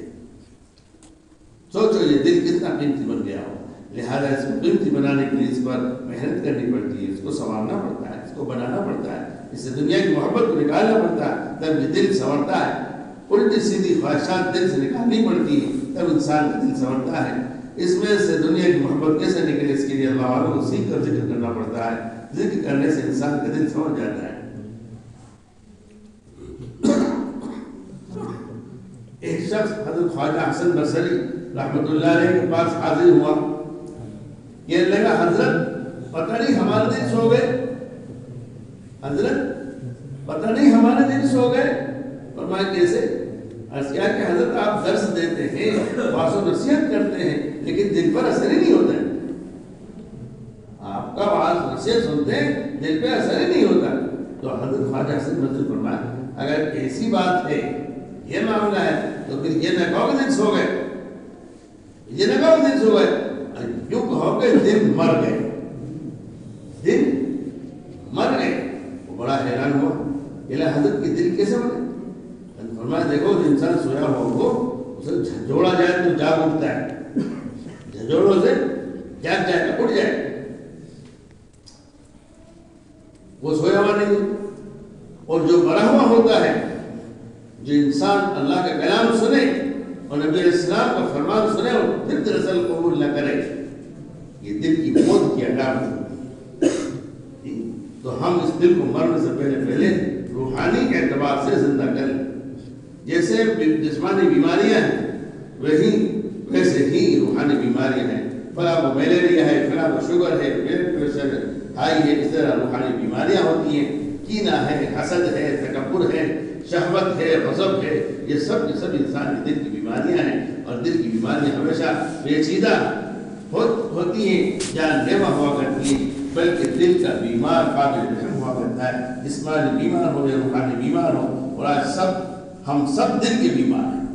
سوچو یہ دل کتنا قیمتی بن گیا ہو. لہذا اس کو قیمتی بنانے کے لیے اس پر محنت کرنی پڑتی ہے، اس کو سنوارنا پڑتا ہے، اس کو بنانا پڑتا ہے، اس سے دنیا کی محبت کو نکالنا پڑتا ہے، تب یہ دل سنورتا ہے. الٹی سیدھی خواہشات دل سے نکالنی پڑتی ہے، تب انسان کا دل سنورتا ہے. اس میں سے دنیا کی محبت کیسے نکلے، اس کے لیے اللہ والوں کو سیکھ کر ذکر کرنا پڑتا ہے. ذکر کرنے سے انسان کا دل سنور جاتا ہے. ایک شخص حضرت خواجہ حسن بصری رحمۃ اللہ علیہ کے پاس حاضر ہوا. کہنے لگا حضرت پتہ نہیں ہمارے دن سو گئے، حضرت پتہ نہیں ہمارے دن سو گئے. فرمایا کیسے؟ عرض کیا کہ حضرت آپ درس دیتے ہیں، واعظ و نصیحت کرتے ہیں، لیکن دل پر اثر ہی نہیں ہوتا ہے. آپ کا واعظ نصیحت سنتے ہیں، دل پہ اثر ہی نہیں ہوتا. تو حضرت خواجہ حسن بصری فرمایا اگر ایسی بات ہے، یہ معاملہ ہے، تو پھر یہ نہ کہو کہ دن سو گئے، یہ نہ کہو کہ دن سو گئے، یوں کہو کہ دن مر گئے. دن مر گئے. وہ بڑا حیران ہوا کہ حضرت کی دل کیسے بنے؟ فرمایا دیکھو انسان سویا ہوا ہو اسے جھنجھوڑا جائے تو جاگ اٹھتا ہے، جھنجھوڑوں سے جاگ جائے گا، اٹھ جائے گا. وہ سویا ہوا نہیں. اور جو مرا ہوا ہوتا ہے، جو انسان اللہ کا کلام سنے اور نبی علیہ السلام کا فرمان سنے اور پھر دراصل قبول نہ کرے، یہ دل کی موت کی علامت ہوتی ہے. تو ہم اس دل کو مرنے سے پہلے روحانی اعتبار سے زندہ کر لیں. جیسے جسمانی بیماریاں ہیں ویسے ہی روحانی بیماریاں ہیں. فلاں کو میلیریا ہے، فلاں کو شوگر ہے، بلڈ پریشر ہائی ہے، اس طرح روحانی بیماریاں ہوتی ہیں. کینہ ہے، حسد ہے، تکبر ہے، شہوت ہے، غضب ہے، یہ سب انسان کے دل کی بیماریاں ہیں. اور دل کی بیماریاں ہمیشہ پیچیدہ ہوتی ہیں، جان لیوا ہوا کرتی ہیں. بلکہ دل کا بیمار قابل رحم ہوا کرتا ہے. جسمانی بیمار ہو یا روحانی بیمار ہو. اور آج ہم سب دل کے بیمار ہیں،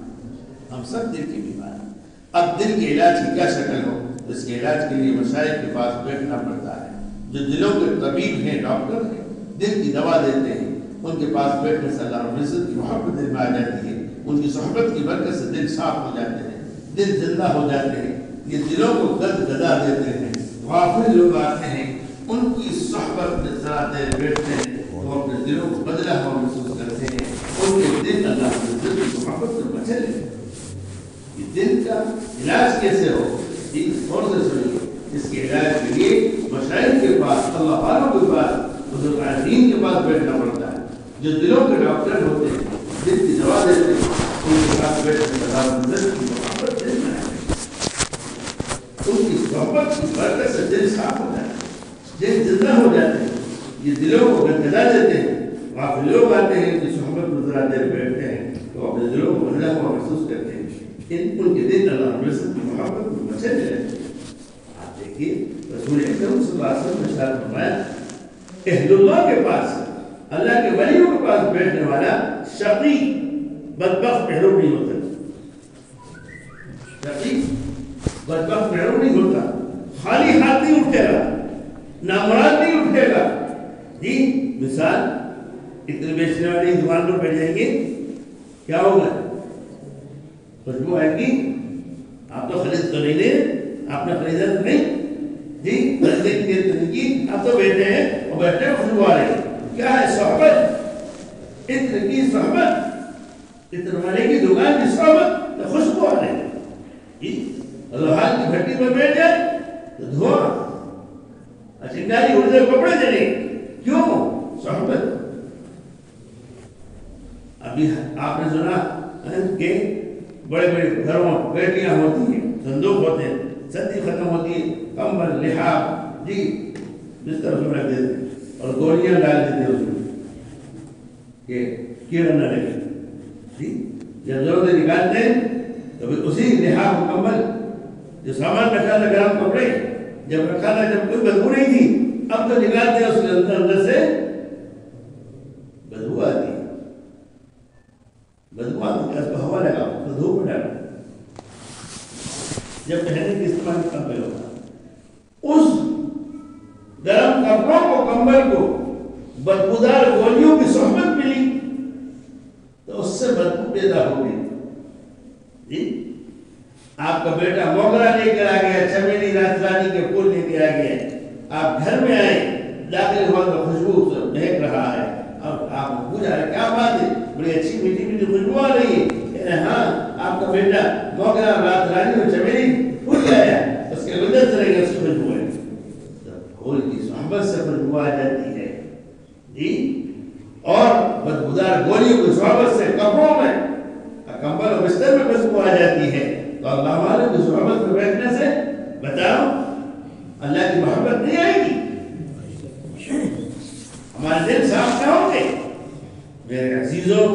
ہم سب دل کے بیمار ہیں. اب دل کے علاج کی کیا شکل ہو؟ اس کے علاج کے لیے مشائخ کے پاس بیٹھنا پڑتا ہے. جو دلوں کے طبیب ہیں، ڈاکٹر ہیں، دل کی دوا دیتے ہیں، ان کے پاس بیٹھنے سے اللہ رب العزت کی محبت دل میں آ جاتی ہے، ان کی صحبت کی برکت سے دل صاف ہو جاتے ہیں، دل زندہ ہو جاتے ہیں، یہ دلوں کو گد گدا دیتے ہیں۔ غافل لوگ آتے ہیں، ان کی صحبت میں ذرا دیر بیٹھتے ہیں تو اپنے دلوں کو بدلا ہوا محسوس کرتے ہیں، ان کے دل اللہ رب العزت کی محبت میں بچے لیتے ہیں۔ یہ دل کا علاج کیسے ہو، اور سے سنیے، اس کے علاج کے لیے مشاہد کے پاس، اللہ والوں کے پاس، بزرگ عالمین کے پاس بیٹھنا پڑتا ہے، جو دلوں کے ڈاکٹر ہوتے ہیں، دل کی دوا دیتے ہیں، ان کے پاس بیٹھنے کے بعد دل کی محبت دل میں آئے، ان کی صحبت کی برکت سے دل صاف ہو جاتا ہے، دل زندہ ہو جاتے ہیں، یہ دلوں کو گدگدا دیتے ہیں۔ وہاں لوگ آتے ہیں کہ صحبت میں ذرا دیر بیٹھتے ہیں تو اپنے دلوں کو بدلا ہوا محسوس کرتے ہیں، ان کے دل اللہ رب العزت کی محبت میں بچے رہتے ہیں۔ آپ دیکھیے رسول اکرم صلی اللہ علیہ وسلم نے ارشاد فرمایا، اہل اللہ کے پاس، اللہ کے ولیوں کے پاس بیٹھنے والا شقی بدبخت محروم نہیں ہوتا، شقی بدبخت محروم نہیں ہوتا، خالی ہاتھ نہیں اٹھے گا، نامراد نہیں اٹھے گا۔ جی مثال، اتنے بیچنے والی دکان پر بیٹھ جائیں گے، کیا ہوگا؟ خوشبو آئے گی، آپ تو خرید تو نہیں لیں، آپ نے خریدا تو نہیں، جی خریدنے کی نیت نہیں کی، آپ تو بیٹھے ہیں اور بیٹھے خوشبو آ رہی ہے، کیا ہے؟ صحبت، اتنے کی صحبت، اتنے والے کی دکان کی صحبت تو خوشبو آ رہی ہے، جی لوہار کی بھٹی میں بیٹھ جائے تو دھواں، چنگاری اڑتے کپڑے چلے، کیوں؟ صحبت۔ ابھی آپ نے سنا کہ بڑے بڑے گھروں بیٹیاں ہوتی ہیں، صندوق ہوتے ہیں، سردی ختم ہوتی ہے، کمبل لحاف جی بستر اس میں رکھ دیتے ہیں اور گولیاں ڈال دیتے ہیں اس میں کہ کیڑا نہ لگے، جی جب ضرورت نکالتے ہیں تو پھر اسی لحاف و کمبل جو سامان رکھا تھا، گرم کپڑے جب رکھا تھا، جب کوئی بدبو نہیں تھی، اب تو نکالتے ہیں اس کے اندر سے بدبو آتی ہے، بدبو آتی ہے، اس کو ہوا لگا تو دھوپ میں ڈالا، جب پہننے کی استعمال کم پہ ہوگا، اس گرم کپڑوں کو، کمبل کو بدبودار گولیوں کی صحبت ملی تو اس سے بدبو پیدا ہو گئی۔ جی آپ کا بیٹا موگرا لے کر آ گیا، چمیلی رات رانی کے پھول لے کے آ گیا، آپ گھر میں آئے، داخل ہوا تو خوشبو سے مہک رہا ہے، اور آپ کو پوچھا ہے کیا بات ہے، بڑی اچھی میٹھی میٹھی خوشبو آ رہی ہے، کہہ رہے ہاں آپ کا بیٹا موگرا رات رانی اور چمیلی پھول آیا، اس کے وجہ سے رہے گا، اس کی خوشبو ہے، پھول کی صحبت سے خوشبو آ جاتی ہے، جی اور بدبودار گولیوں کی صحبت سے کپڑوں میں، کمبل اور بستر میں خوشبو آ جاتی ہے، تو اللہ والے کی صحبت میں بیٹھنے سے بتاؤ اللہ کی محبت نہیں آئے گی؟ ہمارے دل صاف نہ ہوں گے؟ میرے عزیزوں،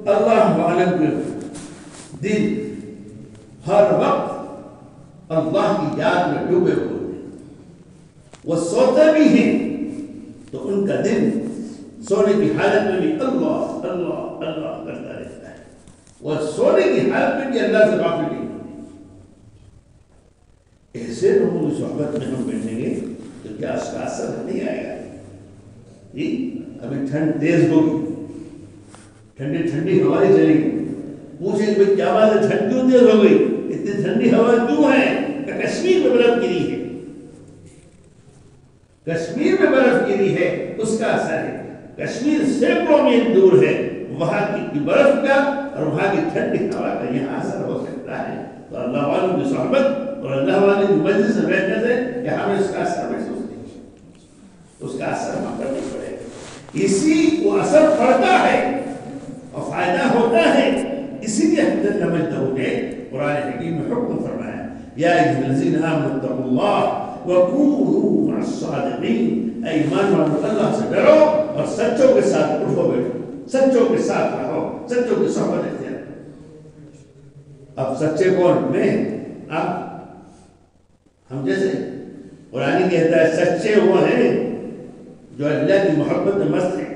اللہ عالم کے دل ہر وقت اللہ کی یاد میں ڈوبے ہوئے ہیں، وہ سوتے بھی ہیں تو ان کا دل سونے کی حالت میں بھی اللہ اللہ اللہ کرتا رہتا ہے، وہ سونے کی حالت میں بھی اللہ سے غافل نہیں ہوتے۔ ایسے لوگوں کی صحبت میں ہم بیٹھیں گے تو کیا اس کا اثر نہیں آئے گا؟ جی ابھی ٹھنڈ تیز ہوگی، ٹھنڈی ٹھنڈی ہوائیں چلیں گی، پوچھیں کہ کیا بات ہے ٹھنڈ کیوں تیز ہو گئی، اتنی ٹھنڈی ہوا کیوں ہے؟ کہ کشمیر میں برف گری ہے، کشمیر میں برف گری ہے، اس کا اثر ہے۔ کشمیر سینکڑوں میل دور ہے، وہاں کی برف کا اور وہاں کی ٹھنڈی ہوا کا یہاں اثر ہو سکتا ہے، تو اللہ والوں کی صحبت اور اللہ والے کی مجلس سے بیٹھنے سے کہ ہمیں اس کا اثر محسوس نہیں، اس کا اثر ہم پر نہیں پڑے گا، اسی کو اثر پڑتا ہے اور فائدہ ہوتا ہے، اسی لیے ہم جنت میں ہوتے قرآن حکیم میں حکم فرمایا، یا ایھا الذین آمنوا اتقوا اللہ وکونوا مع الصادقین، اے ایمان والو اللہ سے ڈرو اور سچوں کے ساتھ اٹھو بیٹھو، سچوں کے ساتھ رہو، سچوں کی صحبت اختیار کرو۔ اب سچے کون؟ میں، آپ، ہم جیسے قرآن کہتا ہے سچے وہ ہیں جو اللہ کی محبت میں مست ہیں،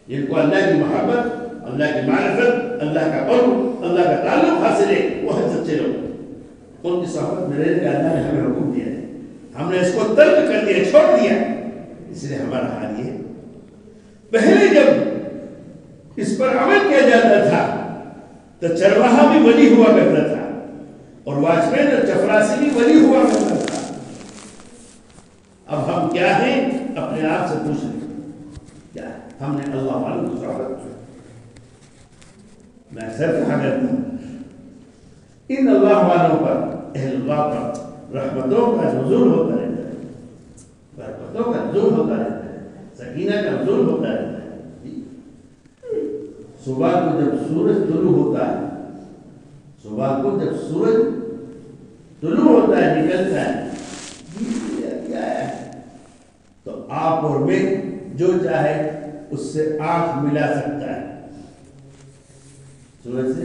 جن کو اللہ کی محبت، اللہ کی معرفت، اللہ کا قرب، اللہ کا تعلق حاصل ہے، وہ ہیں سچے لوگ، ان کی صحبت میں رہنے کا اللہ نے ہمیں حکم دیا ہے، ہم نے اس کو ترک کر دیا، چھوڑ دیا، اس لیے ہمارا حال یہ ہے۔ پہلے جب اس پر عمل کیا جاتا تھا تو چرواہا بھی ولی ہوا کرتا تھا اور واجپین اور چپراسی بھی ولی ہوا کرتا تھا. اب ہم کیا ہیں اپنے آپ سے پوچھ لیں کیا ہے؟ ہم نے اللہ والوں کو صحبت کی. میں اکثر کہا کرتا ہوں ان اللہ والوں پر اہل اللہ پر رحمتوں کا نزول ہوتا رہتا ہے, برکتوں کا نزول ہوتا رہتا ہے, سکینہ کا نزول ہوتا رہتا ہے. صبح کو جب سورج طلوع ہوتا ہے, صبح کو جب سورج طلوع ہوتا ہے, نکلتا ہے, کیا ہے تو آپ اور میں جو چاہے اس سے آنکھ ملا سکتا ہے, سورج سے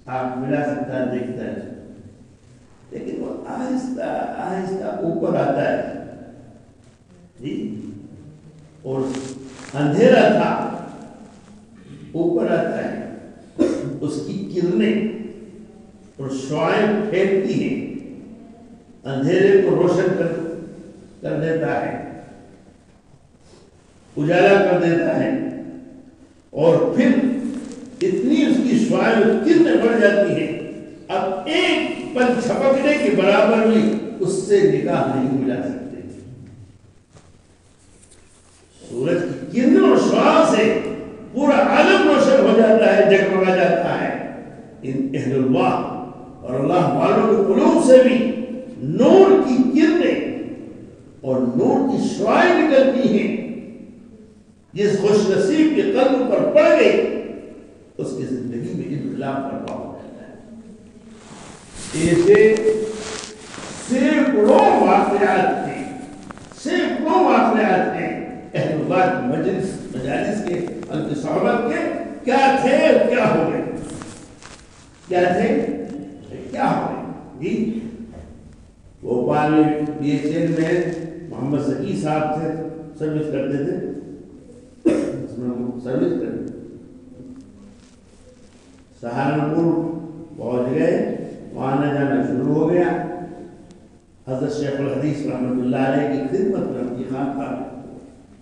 آنکھ ملا سکتا ہے, دیکھتا ہے, لیکن وہ آہستہ آہستہ اوپر آتا ہے جی, اور اندھیرا تھا اوپر آتا ہے, اس کی کرنیں اور شعاعیں پھینکتی ہیں, اندھیرے کو روشن کر دیتا ہے, اجالا کر دیتا ہے, اور پھر اتنی اس کی شعاعیں کرنیں بڑھ جاتی ہیں اب ایک پل چھپکنے کے برابر بھی اس سے نگاہ نہیں ملا سکتے. سورج کی کرنوں اور شعاع سے پورا عالم روشن ہو جاتا ہے, جگمگا جاتا ہے. ان اہل اللہ اور اللہ والوں کے قلوب سے بھی نور کی کرنیں اور نور کی شعاعیں نکلتی ہیں. جس خوش نصیب کے قلب پر پڑ گئی اس کی زندگی میں انقلاب برپا ہو جاتا ہے. ایسے سینکڑوں واقعات ہیں, سینکڑوں واقعات ہیں اہل اللہ کی مجالس کے, ان کی صحبت کے, کیا تھے کیا ہو گئے, کیا تھے کیا ہو گئے جی. بھوپال میں بی ایچ این میں محمد ذکی صاحب تھے, سروس کرتے تھے, سروس کرتے, سہارنپور پہنچ گئے, وہاں نہ جانا شروع ہو گیا. حضرت شیخ الحدیث رحمۃ اللہ علیہ کی خدمت میں ان کی خانقاہ میں,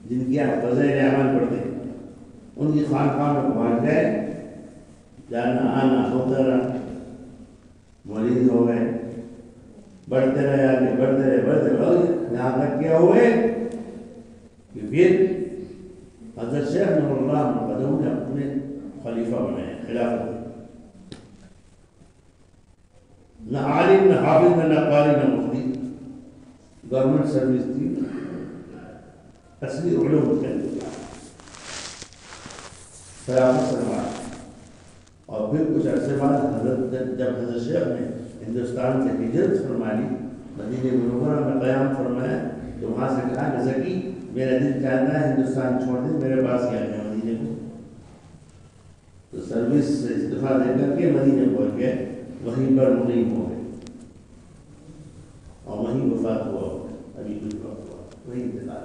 جن کی آپ فضائل اعمال پڑھتے ہیں, ان کی خانقاہ میں پہنچ گئے. جانا آنا ہوتا رہا, مریض ہو گئے, بڑھتے رہے آگے, بڑھتے رہے یہاں تک کیا ہوئے کہ پھر حضرت شیخ نور اللہ مقدم نے اپنے خلیفہ بنائے, خلافت. نہ عالم نہ حافظ نہ قاری نہ مفتی, گورنمنٹ سروس تھی, اصلی علوم کے خلافت سرمایہ. اور پھر کچھ عرصے بعد جب حضرت شیخ نے ہندوستان سے ہجرت فرما لی, مدینہ منورہ میں قیام فرمایا, تو وہاں سے کہا کہ ذکی میرا دل چاہتا ہے ہندوستان چھوڑ دیں, میرے پاس ہی آ گیا مدینے کو. تو سروس سے استعفیٰ دے کر کے مدینے پہنچ گئے, وہیں پر مقیم ہو گئے اور وہیں وفات ہوا. ابھی کچھ وقت ہوا وہیں انتقال.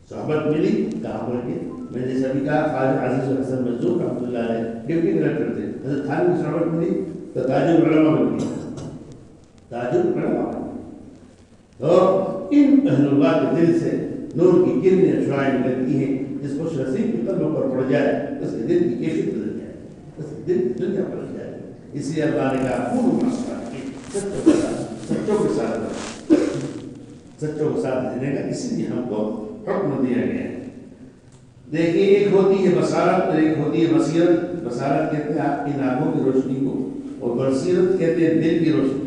صحبت ملی کہاں پر کے, میں نے سبھی کہا خواجہ عزیز الحسن منظور رحمۃ اللہ علیہ ڈپٹی ڈائریکٹر تھے. حضرت تھانوی کی صحبت ملی تو تاج العلماء بن گئی, تاج العلماء. اور ان اہل اللہ کے دل سے نور کی کرنیں شعاعیں نکلتی ہیں. جس کو نصیب کی قلب پر پڑ جائے اس کے دل کی کیفیت بدل جائے, اس کے دل کی دنیا بدل جائے. اس لیے اللہ نے کہا پورا سچوں کے ساتھ رہنے کا, اسی لیے ہم کو حکم دیا گیا ہے. دیکھیے ایک ہوتی ہے بصارت اور ایک ہوتی ہے بصیرت. بصارت کہتے ہیں آپ کی آنکھوں کی روشنی کو, اور بصیرت کہتے ہیں دل کی روشنی.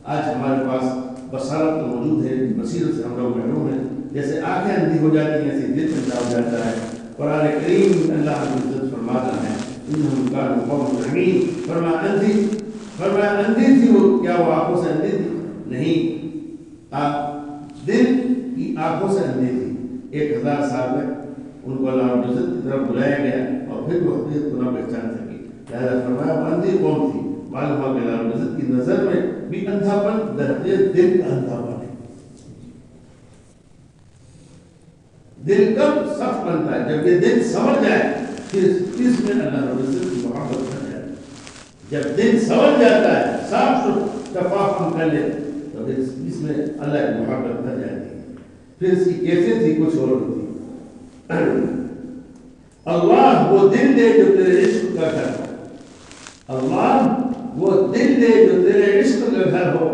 آج ہمارے پاس بصارت تو موجود ہے, بصیرت سے ہم لوگ محروم ہیں. جیسے آنکھیں اندھی ہو جاتی ہیں ایسے دل اندھا ہو جاتا ہے. قرآن کریم اللہ عزت فرماتا ہے انہم کانوا قوما عمین, فرمایا اندھی تھی وہ, کیا وہ آنکھوں سے اندھی تھی؟ نہیں, آپ دل کی آنکھوں سے اندھی تھی. 1000 سال تک ان کو اللہ رب العزت کی طرف بلایا گیا اور پھر وہ حقیقت کو نہ پہچان سکی. لہٰذا فرمایا وہ اندھی قوم تھی. معلوم ہوا کہ اللہ رب العزت کی نظر میں بھی اندھا پن درجے دل کا اندھا پن ہے. دل کب صف بنتا ہے؟ جب یہ دل سمجھ جائے, پھر اس میں اللہ رب العزت کی محبت بن جائے. جب دل سمجھ جاتا ہے, صاف شفاف ہم کر لے, تو پھر اس میں اللہ کی محبت بن جاتی ہے. پھر اس کی کیفیت ہی کچھ اور ہوتی ہے۔ اللہ وہ دل دے جو تیرے عشق کا گھر ہو، اللہ وہ دل دے جو تیرے عشق کا گھر ہو،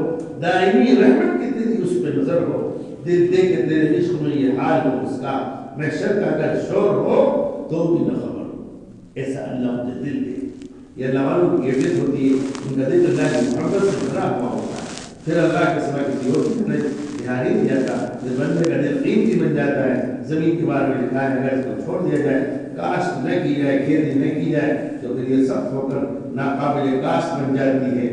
دائمی رحمت کی تیری اس پہ نظر ہو، دل دے کہ تیرے عشق میں یہ حال ہو اس کا، محشر کا اگر شور ہو تو بھی نہ خبر ہو۔ ایسا اللہ مجھے دل دے۔ یہ اللہ والوں کی کیفیت ہوتی ہے، ان کا دل اللہ کی محبت سے بھرا ہوا ہوتا ہے۔ پھر اللہ کے سوا کسی اور کی نے دھیان ہی نہیں جاتا، جب بندے کا دل قیمتی بن جاتا ہے۔ زمین کے بارے میں لکھا ہے اگر اس کو چھوڑ دیا جائے، کاشت نہ کی جائے، کھیتی نہ کی جائے تو پھر یہ سخت ہو کر ناقابل کاشت بن جاتی ہے۔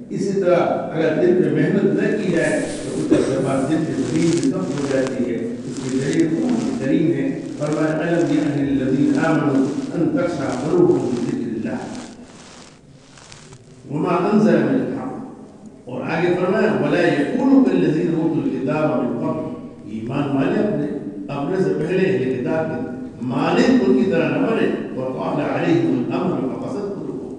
اسی طرح اگر دل پہ محنت نہ کی جائے تو اس کے بعد دل کی زمین بھی سخت ہو جاتی ہے۔ اس کی دلیل قرآن کریم ہے، فرمایا أَلَمْ يَأْنِ لِلَّذِينَ آمَنُوا أَن تَخْشَعَ قُلُوبُهُمْ لِذِكْرِ اللَّهِ وَمَا أَنزَلَ مِنَ الْحَقِّ، اور آگے فرمایا وَلَا يَكُونُوا كَالَّذِينَ أُوتُوا الْكِتَابَ مِن قَبْلُ، ایمان والے اپنے سے پہلے اہل کتاب کے مانند ان کی طرح نہ بنے، وَطَالَ عَلَيْهِمُ الْأَمْرُ فَقَسَتْ قُلُوبُهُمْ،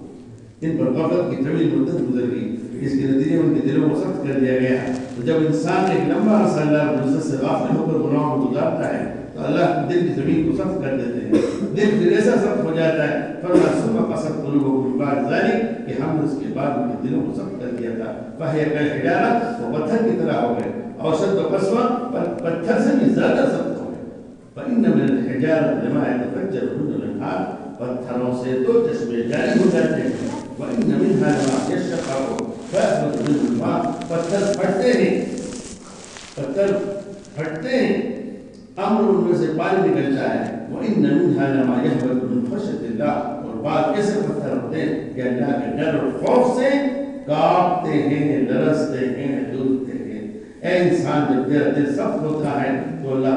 ان پر غفلت کی طویل مدت گزر گئی، اس کے نتیجے میں ان کے دلوں کو سخت کر دیا گیا۔ تو جب انسان ایک لمبا عرصہ اللہ رب العزت سے غافل ہو کر گناہوں کو گزارتا ہے تو اللہ دل کی زمین کو سخت کر دیتے ہیں، دل پھر ایسا سخت ہو جاتا ہے، فرمایا ثم قست قلوبهم من بعد ذلك، کہ ہم نے اس کے بعد ان کے دلوں کو سخت کر دیا تھا، فہی کالحجارۃ، وہ پتھر کی طرح ہو گئے، اوشد قسوہ، پتھر سے بھی زیادہ سخت ہو گئے، فإن من الحجارۃ لما يتفجر منه الأنهار، پتھروں سے تو چشمے جاری ہو جاتے ہیں، وإن منها لما يشقق فيخرج منه الماء، پتھر پھٹتے ہیں، پتھر پھٹتے ہیں، امر ان میں سے پانی نکلتا ہے، وإن منها لما يهبط من خشية الله، اور بعض ایسے پتھر ہوتے ہیں کہ اللہ کے ڈر اور خوف سے کانپتے ہیں، لرزتے ہیں، ڈوبتے ہیں۔ اے انسان، جب تیرا دل سخت ہوتا ہے تو اللہ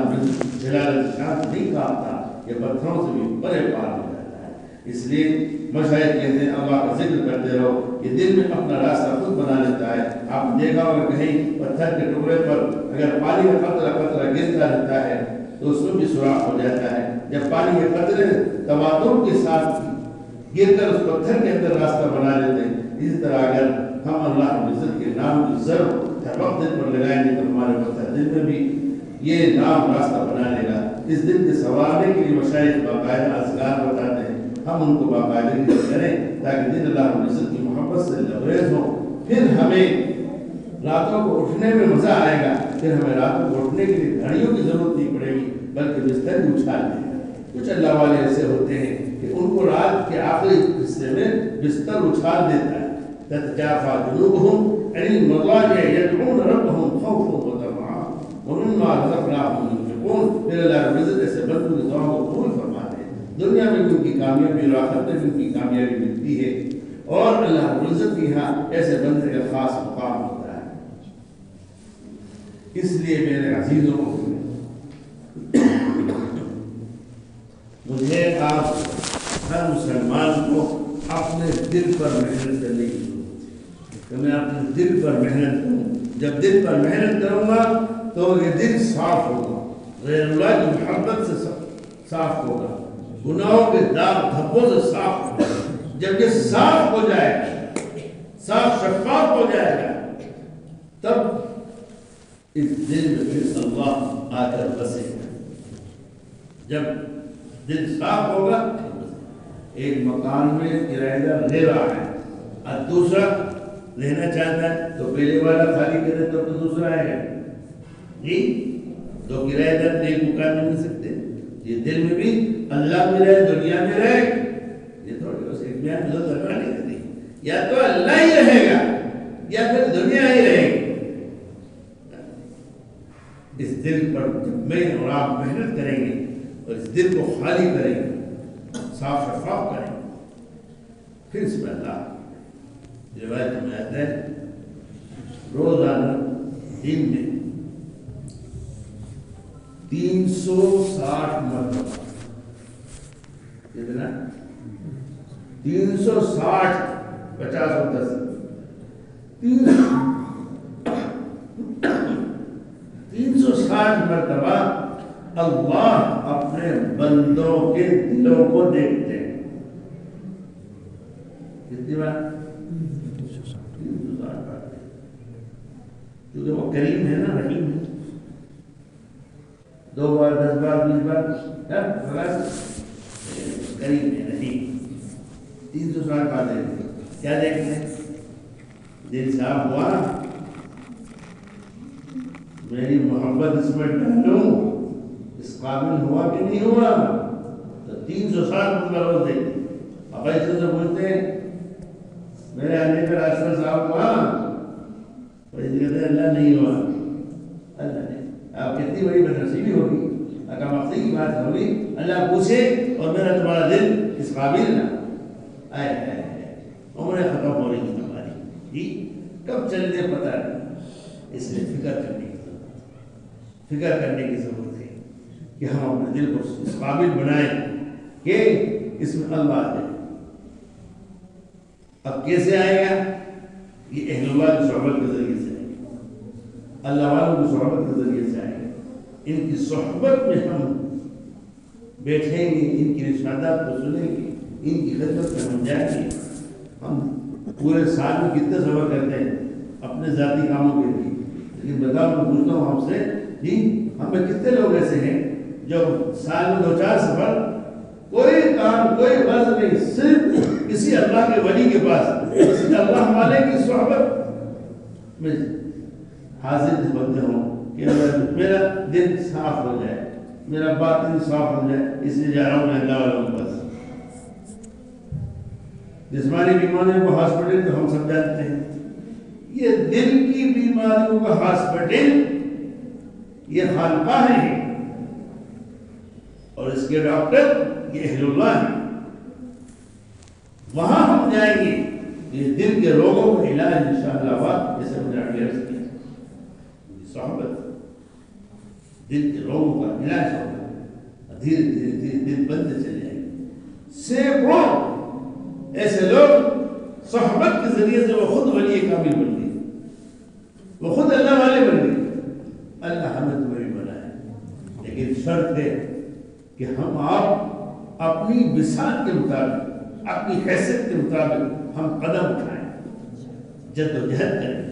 جلال شان نہیں کانپتا، یہ پتھروں سے بھی بڑے پار ہو جاتا ہے۔ اس لیے مشاہد کہتے ہیں اللہ کا ذکر کرتے رہو، یہ دل میں اپنا راستہ خود بنا لیتا ہے۔ آپ نے دیکھا ہوگا کہیں پتھر کے ٹکڑے پر اگر پانی کا قطرہ قطرہ گرتا رہتا ہے تو اس میں بھی سوراخ ہو جاتا ہے۔ جب پانی کے قطرے تواتر کے ساتھ گر کر اس پتھر کے اندر راستہ بنا لیتے ہیں، اسی طرح اگر ہم اللہ کی عزت کے نام کی ضرب ہر وقت دل پر لگائیں گے تو ہمارے پتھر دل میں بھی یہ نام راستہ بنا لے گا۔ اس دل کے سنوارنے کے لیے مشائخ باقاعدہ اذکار بتاتے ہیں، ہم ان کو باقاعدگی سے کریں تاکہ دل اللہ کی عزت کی محبت سے لبریز ہو۔ پھر ہمیں راتوں کو اٹھنے میں مزہ آئے گا، پھر ہمیں راتوں کو اٹھنے کے لیے گھڑیوں کی ضرورت نہیں پڑے گی بلکہ بستر بھی اچھال دے گا۔ کچھ اللہ والے ایسے ہوتے ہیں کہ ان کو رات کے آخری حصے میں بستر اچھال دیتا ہے، تتجافى جنوبهم عن المضاجع يدعون ربهم خوفا وطمعا ومما رزقناهم ينفقون۔ پھر اللہ رب العزت ایسے بندوں کی دعاؤں کو قبول فرماتے ہیں، دنیا میں بھی ان کی کامیابی اور آخرت میں بھی ان کی کامیابی ملتی ہے، اور اللہ رب العزت کے یہاں ایسے بندے کا خاص مقام ہوتا ہے۔ اس لیے میرے عزیزوں، مجھے آپ ہر مسلمان کو اپنے دل پر محنت کرنے کی ضرورت ہے کہ میں اپنے دل پر محنت کروں۔ جب دل پر محنت کروں گا تو یہ دل صاف ہوگا، غیر اللہ کی محبت سے صاف ہوگا، گناہوں کے داغ دھبوں سے صاف ہوگا۔ جب یہ صاف ہو جائے گا، صاف شفاف ہو جائے گا، تب اس دل میں پھر اللہ آ کر بسے گا۔ جب دل صاف ہوگا، ایک مکان میں کرایہ دار رہ رہا ہے اور دوسرا رہنا چاہتا ہے تو پہلے والا خالی کرے تو دوسرا آئے گا، جی؟ دو کرایہ دار ایک مکان میں مل سکتے، یہ دل میں بھی اللہ میں رہے، دنیا میں رہے، یہ تھوڑی بس ایک بیان میں لگا نہیں کرتی، یا تو اللہ ہی رہے گا یا پھر دنیا ہی رہے گی۔ اس دل پر جب میں اور آپ محنت کریں گے اور اس دل کو خالی کریں گے، صاف شفاف کریں گے، پھر اس میں اللہ روایت میں آتا ہے روزانہ دن میں 360 مرتبہ، کتنا؟ 360، 50 اور 10، 360 مرتبہ اللہ اپنے بندوں کے دلوں کو دیکھتے ہیں۔ کتنی بار؟ 360 بار، کیونکہ وہ کریم ہے نا، رحیم ہے۔ 2 بار 10 بار 20 بار قریب میں نہیں 300 سال بعد کیا دیکھتے ہیں؟ دل صاف ہوا، میری محبت اس میں ڈالوں، اس قابل ہوا کہ نہیں ہوا؟ تو 300 سال کا روز دیکھتے. اب ایسے تو بولتے ہیں میرے آنے کا راستہ صاف ہوا، کہتے ہیں اللہ نہیں ہوا. اللہ نہیں. آپ کتنی بڑی بدنصیبی ہوگی اگر مقصد کی بات ہوگی اللہ پوچھے اور میرا تمہارا دل اس قابل نہ عمریں ختم ہو رہی ہیں ہماری جی، کب چلنے پتہ نہیں. اس لیے فکر کرنے کی ضرورت ہے کہ ہم اپنے دل کو اس قابل بنائیں کہ اس میں اللہ ہے. اب کیسے آئے گا؟ یہ اہل اللہ کی صحبت کے ذریعے سے آئے گا، اللہ والوں کی صحبت کے ذریعے سے آئے گا. ان کی صحبت میں ہم بیٹھیں گے، ان کی ارشادات کو سنیں گے، ان کی خدمت میں ہم جائیں گے. ہم پورے سال میں کتنے سفر کرتے ہیں اپنے ذاتی کاموں کے لیے، لیکن بتاؤ میں پوچھتا ہوں آپ سے جی، ہم میں کتنے لوگ ایسے ہیں جو سال میں 2-4 سفر، کوئی کام کوئی غرض نہیں، صرف کسی اللہ کے ولی کے پاس، کسی اللہ والے کی صحبت میں حاضر بنتے ہوں کہ میرا دل صاف ہو جائے، میرا باطن صاف ہو جائے، اس لیے جا رہا ہوں میں اللہ والوں کے پاس. جسمانی بیماریوں کو ہاسپٹل تو ہم سب جانتے ہیں، یہ دل کی بیماریوں کا ہاسپٹل یہ خانقاہ ہے اور اس کے ڈاکٹر یہ اہل اللہ ہیں. وہاں ہم جائیں گے، یہ دل کے روگوں کا علاج انشاءاللہ ہوا. جیسے مجھے عرض کیا صحبت دل کے روگوں کا علاج ہوگا، دھیرے دھیرے دل بنتے چلے جائیں گے. سینکڑوں ایسے لوگ صحبت کے ذریعے سے وہ خود ولی کامل بن گئے، وہ خود اللہ والے بن گئے. اللہ ہمیں تمہیں بھی بنایا، لیکن شرط ہے کہ ہم آپ اپنی بساط کے مطابق، اپنی حیثیت کے مطابق ہم قدم اٹھائیں، جد و جہد کریں،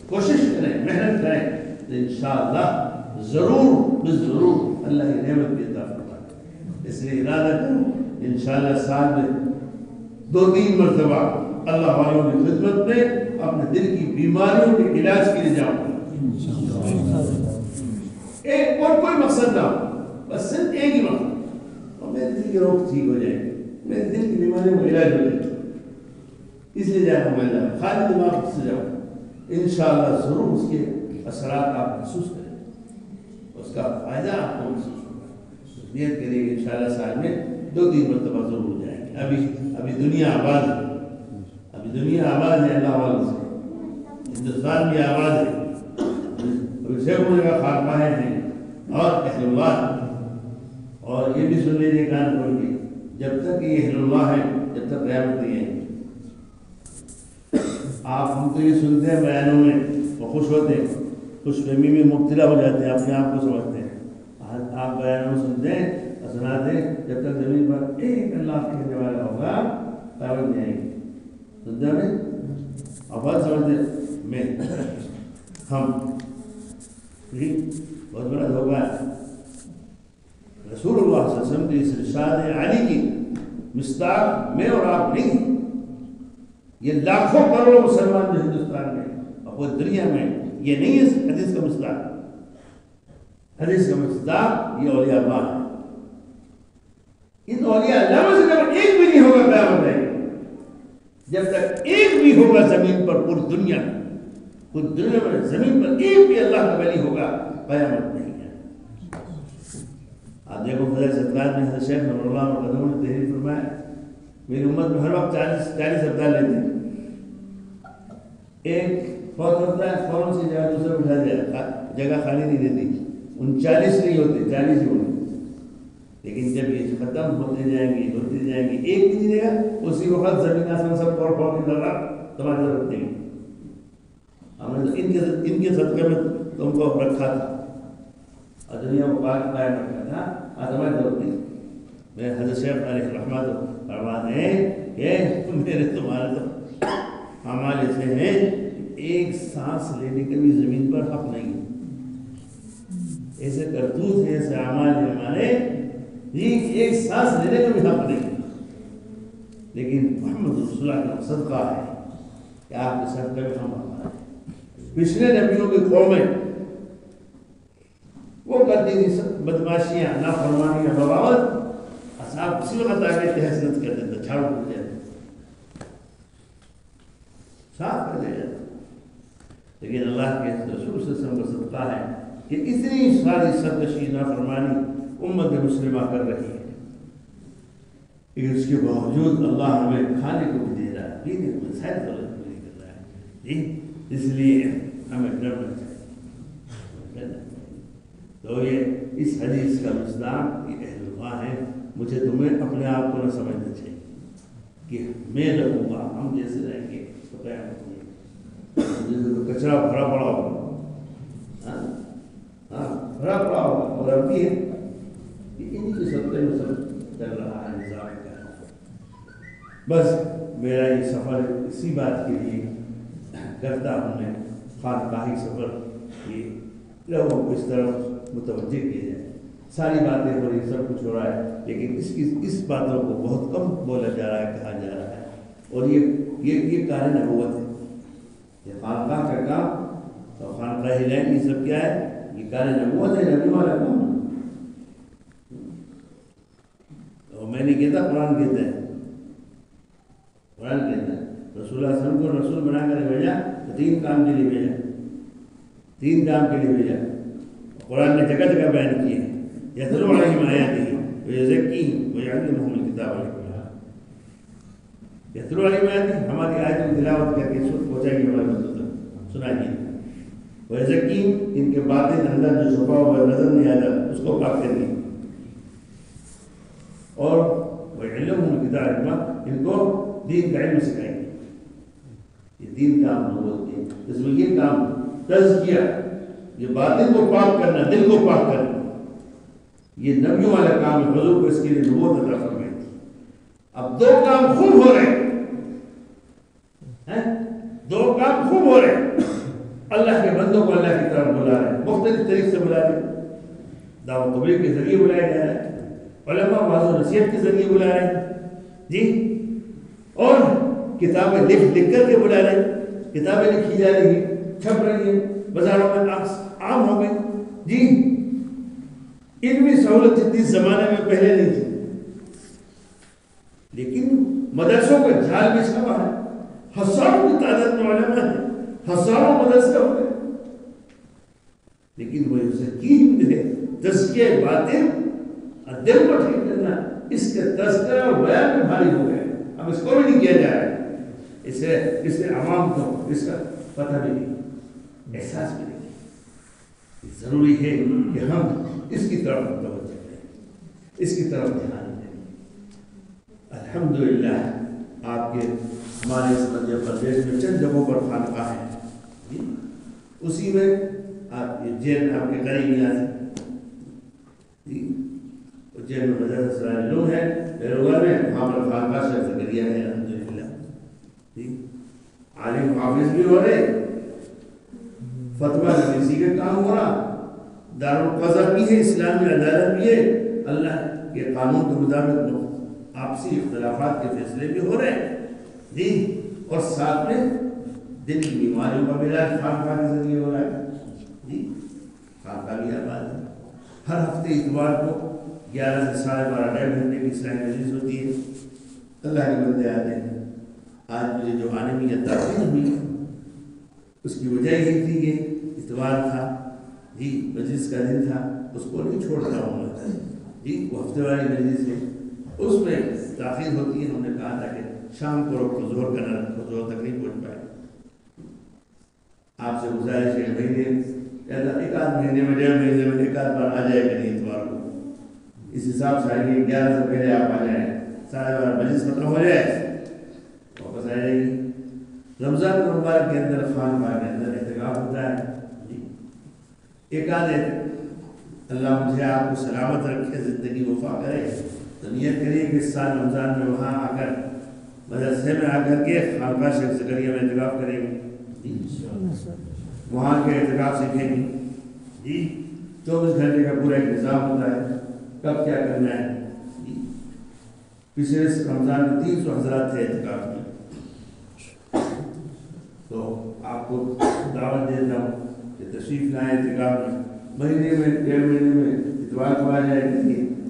کوشش کریں، محنت کریں، تو انشاءاللہ ضرور اللہ کی نعمت کی عطا فرمائے. اس لیے ارادہ کرو انشاءاللہ سال میں 2-3 مرتبہ اللہ والوں کی خدمت میں اپنے دل کی بیماریوں کے علاج کے لیے جاؤں گا. ایک اور کوئی مقصد نہ ہو، بس صرف ایک ہی مقصد، اور میرے دل کی روگ ٹھیک ہو جائے، میرے دل کی بیماریوں کا علاج ہو جائے. اس لیے جاؤں گا اللہ، خالی دماغ سے جاؤں. انشاءاللہ ضرور اس کے اثرات آپ محسوس کریں، اس کا فائدہ آپ کو محسوس ہوگا. نیت کریں گے انشاءاللہ سال میں 2-3 مرتبہ ضرور جائیں گے. ابھی دنیا آباد ہے، ابھی دنیا آباد ہے اللہ والوں سے، ہندوستان بھی آباد ہے، ابھی سینکڑوں جگہ خانقاہیں ہیں اور اہل اللہ. اور یہ بھی سن لیجیے کان کھول کے، جب تک یہ اہل اللہ ہے جب تک قیامت نہیں ہے. آپ ہم تو یہ سنتے ہیں بیانوں میں وہ خوش ہوتے ہیں، خوش فہمی میں مبتلا ہو جاتے ہیں، اپنے آپ کو سمجھتے ہیں. آپ بیانوں میں سنتے ہیں اور سناتے ہیں، جب تک زمین پر ایک اللہ کہنے والا ہوگا قیامت نہیں آئے گی. سنتے ہیں اور بات سمجھتے میں ہم بہت بڑا دھوکہ ہے. رسول اللہ صلی اللہ علیہ وسلم کی اس ارشاد علی کی مصداق میں اور آپ نہیں، یہ لاکھوں کروڑوں مسلمان جو ہندوستان میں اور پوری دنیا میں، یہ نہیں ہے حدیث کا مصداق. حدیث کا مصداق یہ اولیاء اللہ ہے. ان اولیاء اللہ میں سے جب ایک بھی نہیں ہوگا قیامت ہے، جب تک ایک بھی ہوگا زمین پر، پوری دنیا میں زمین پر ایک بھی اللہ کا ولی ہوگا قیامت نہیں ہے. آپ دیکھو فضائل صدقات میں حضرت شیخ نور اللہ مقدم نے تحریر فرمایا، میری امت میں ہر وقت 40 ابدال لیتے ہیں. ایک فوت ہوتا ہے فوراً سے جگہ دوسرا اٹھا جائے، جگہ خالی نہیں دیتی. 39 نہیں ہوتے، 40 ہی ہوتے. لیکن جب یہ ختم ہوتے جائیں گے ایک بھی نہیں دے گا، اسی وقت زمین آسمان سب توڑ پھوڑ کے لگا، تمہاری ضرورت نہیں. ہم نے ان کے صدقے میں تم کو رکھا تھا اور دنیا کو قائم رکھا تھا، آج ہماری ضرورت نہیں. میں حضرت شیخ علیہ رحمت فرماتے ہیں کہ میرے تمہارے تو اعمال ایسے ہیں، ایک سانس لینے کے بھی زمین پر حق نہیں ہے. ایسے کرتوت ہیں، ایسے اعمال ہیں ہمارے ایک سانس لینے کا بھی حق نہیں، لیکن محمد رسول اللہ کا صدقہ ہے کہ آپ کے صدقے میں ہم ہمارے پچھلے نبیوں کی قومیں وہ کرتی تھی بدماشیاں، نافرمانیاں، بغاوت، اصحاب اسی وقت آگے تحسنت کر دیتا، جھاڑو کر دیتا، صاف کر دیا جاتا۔ لیکن اللہ کے رسول صلی اللہ علیہ وسلم کا صدقہ ہے کہ اتنی ساری سرکشی، نافرمانی امت مسلمہ کر رہی ہے، لیکن اس کے باوجود اللہ ہمیں کھانے کو بھی دے رہا ہے، پینے کو بھی، ساری ضرورت پوری کر رہا ہے جی، اس لیے ہمیں ڈرنا چاہیے۔ تو یہ اس حدیث کا مصداق یہ اہل اللہ ہے، مجھے تمہیں اپنے آپ کو نہ سمجھنا چاہیے کہ میں رہوں گا، ہم جیسے رہیں گے تو قیامت میں جیسے تو کچرا بھرا پڑا ہوگا، بھرا پڑا ہوگا، اور اب بھی ہے کہ انہی کے صدقے میں سب چل رہا ہے نظام کا۔ بس میرا یہ سفر اسی بات کے لیے کرتا ہوں میں، خانقاہی سفر، یہ لوگوں کو اس طرف متوجہ کیا جائے۔ ساری باتیں ہو رہی، سب کچھ ہو رہا ہے، لیکن اس باتوں کو بہت کم بولا جا رہا ہے، کہا جا رہا ہے، اور یہ کار نبوت ہے، یہ خانقاہ کا کام اور خانقاہ الہی یہ سب کیا ہے، یہ کار نبوت ہے، نبی والا کام۔ اور میں نے کہتا قرآن کہتا ہے، قرآن کہتا ہے رسول اللہ صلی اللہ علیہ وسلم کو رسول بنا کر بھیجا تو 3 کام کے لیے بھیجا، 3 کام کے لیے بھیجا، قرآن نے جگہ جگہ بیان کیے ہیں، یتلو علیہم آیاتہ ویزکیہم ویعلمہم الکتاب والحکمہ، یتلو علیہم آیاتہ، ہماری آیتوں کی تلاوت کر کے پہنچائیں گے ہمارے بندوں تک، سنائیے، ویزکیہم، ان کے باطن اندر جو چھپا ہوا نظر نہیں آتا اس کو پاک کریں گے، اور ویعلمہم الکتاب والحکمہ، ان کو دین کا علم سکھائیں گے۔ یہ 3 کام نبوت کے، اس میں یہ کام تزکیہ، یہ باطن کو پاک کرنا، دل کو پاک کرنا، یہ نبیوں والا کام ہے، حضور کو اس کے لیے نبوت عطا فرمائی تھی۔ اب 2 کام خوب ہو رہے ہیں، 2 کام خوب ہو رہے ہیں، اللہ کے بندوں کو اللہ کی طرف بلا رہے ہیں، مختلف طریقے سے بلا رہے ہیں، دعوت تبلیغ کے ذریعے بلایا جا رہا ہے، علماء واعظ و نصیحت کے ذریعے بلا رہے ہیں جی، اور کتابیں لکھ کر کے بلا رہے ہیں، کتابیں لکھی جا رہی ہیں، چھپ رہی ہیں، بازاروں میں عام ہو گئی جی، علمی سہولت جتنی زمانے میں پہلے نہیں تھی، لیکن مدرسوں کا جھال بھی چھپا ہے، ہزاروں کی تعداد میں علماء ہیں، ہزاروں مدرسے ہو گئے، لیکن وہ یزکیہم جو ہے تزکیہ باطن اور دل کو ٹھیک کرنا، اس کے تذکرہ اور بیان میں بھاری ہو گئے، اب اس کو بھی نہیں کیا جا رہا ہے، اس سے عوام کو اس کا پتہ بھی نہیں، احساس بھی نہیں۔ ضروری ہے کہ ہم اس کی طرف توجہ کریں، اس کی طرف دھیان دیں۔ الحمدللہ آپ کے ہمارے اس مدھیہ پردیش میں چند جگہوں پر خانقاہ ہیں، اسی میں آپ یہ جیل آپ کے قریب یہاں سے جیل میں مدرسہ سراج العلوم ہے، بیروگا میں، وہاں پر خانقاہ شیخ زکریا ہے، الحمدللہ عالم حافظ بھی ہو رہے، فتویٰ نویسی کا کام ہو رہا، دارالقضا بھی ہے، اسلامی عدالت بھی ہے، اللہ کے قانون کے مطابق آپسی اختلافات کے فیصلے بھی ہو رہے جی، اور ساتھ میں دل کی بیماریوں کا بھی علاج خانقاہ کے ذریعے ہو رہا ہے جی، خانقاہ بھی آباد ہے، ہر ہفتے اتوار کو 11 سے 12:30 1.5 گھنٹے کی اسلامی مجلس ہوتی ہے، اللہ کے بندے آتے ہیں۔ آج مجھے جو آنے میں یہ تاخیر ہوئی اس کی وجہ یہ تھی کہ اتوار تھا جی، مجلس کا دن تھا، اس کو نہیں چھوڑتا ہوں میں جی، وہ ہفتے والی مجلس ہے، اس میں تاخیر ہوتی ہے، ہم نے کہا تھا کہ شام کو رکھو، ظہر کا نہ رکھو، ظہر تک نہیں پہنچ پائے، آپ سے گزارش ہے مہینے 1 مہینے میں 1.5 مہینے میں 1 بار آ جائے گا نہیں اتوار کو، اس حساب سے آئیے 11 سے پہلے آپ آ جائیں، 12:30 مجلس ختم ہو جائے واپس آ جائے گی۔ رمضان المبارک کے اندر خانقاہ کے اندر اعتکاف ہوتا ہے جی، ایک آدھے اللہ مجھے آپ کو سلامت رکھے، زندگی وفا کرے، تو نیت کریے کہ اس سال رمضان میں وہاں آ کر مدرسے میں آ کر کے خانقاہ شیخ زکریا میں اعتکاف کریں گے جی، وہاں کے اعتکاف سیکھیں گے جی، 24 گھنٹے کا پورا ایک نظام ہوتا ہے کب کیا کرنا ہے. پچھلے رمضان میں 300 حضرات تھے اعتکاف میں، تو آپ کو دعوت دیتا ہوں کہ تشریف لائیں اعتکاف میں. مہینے میں 1.5 مہینے میں اتوار کو آ جائے گا.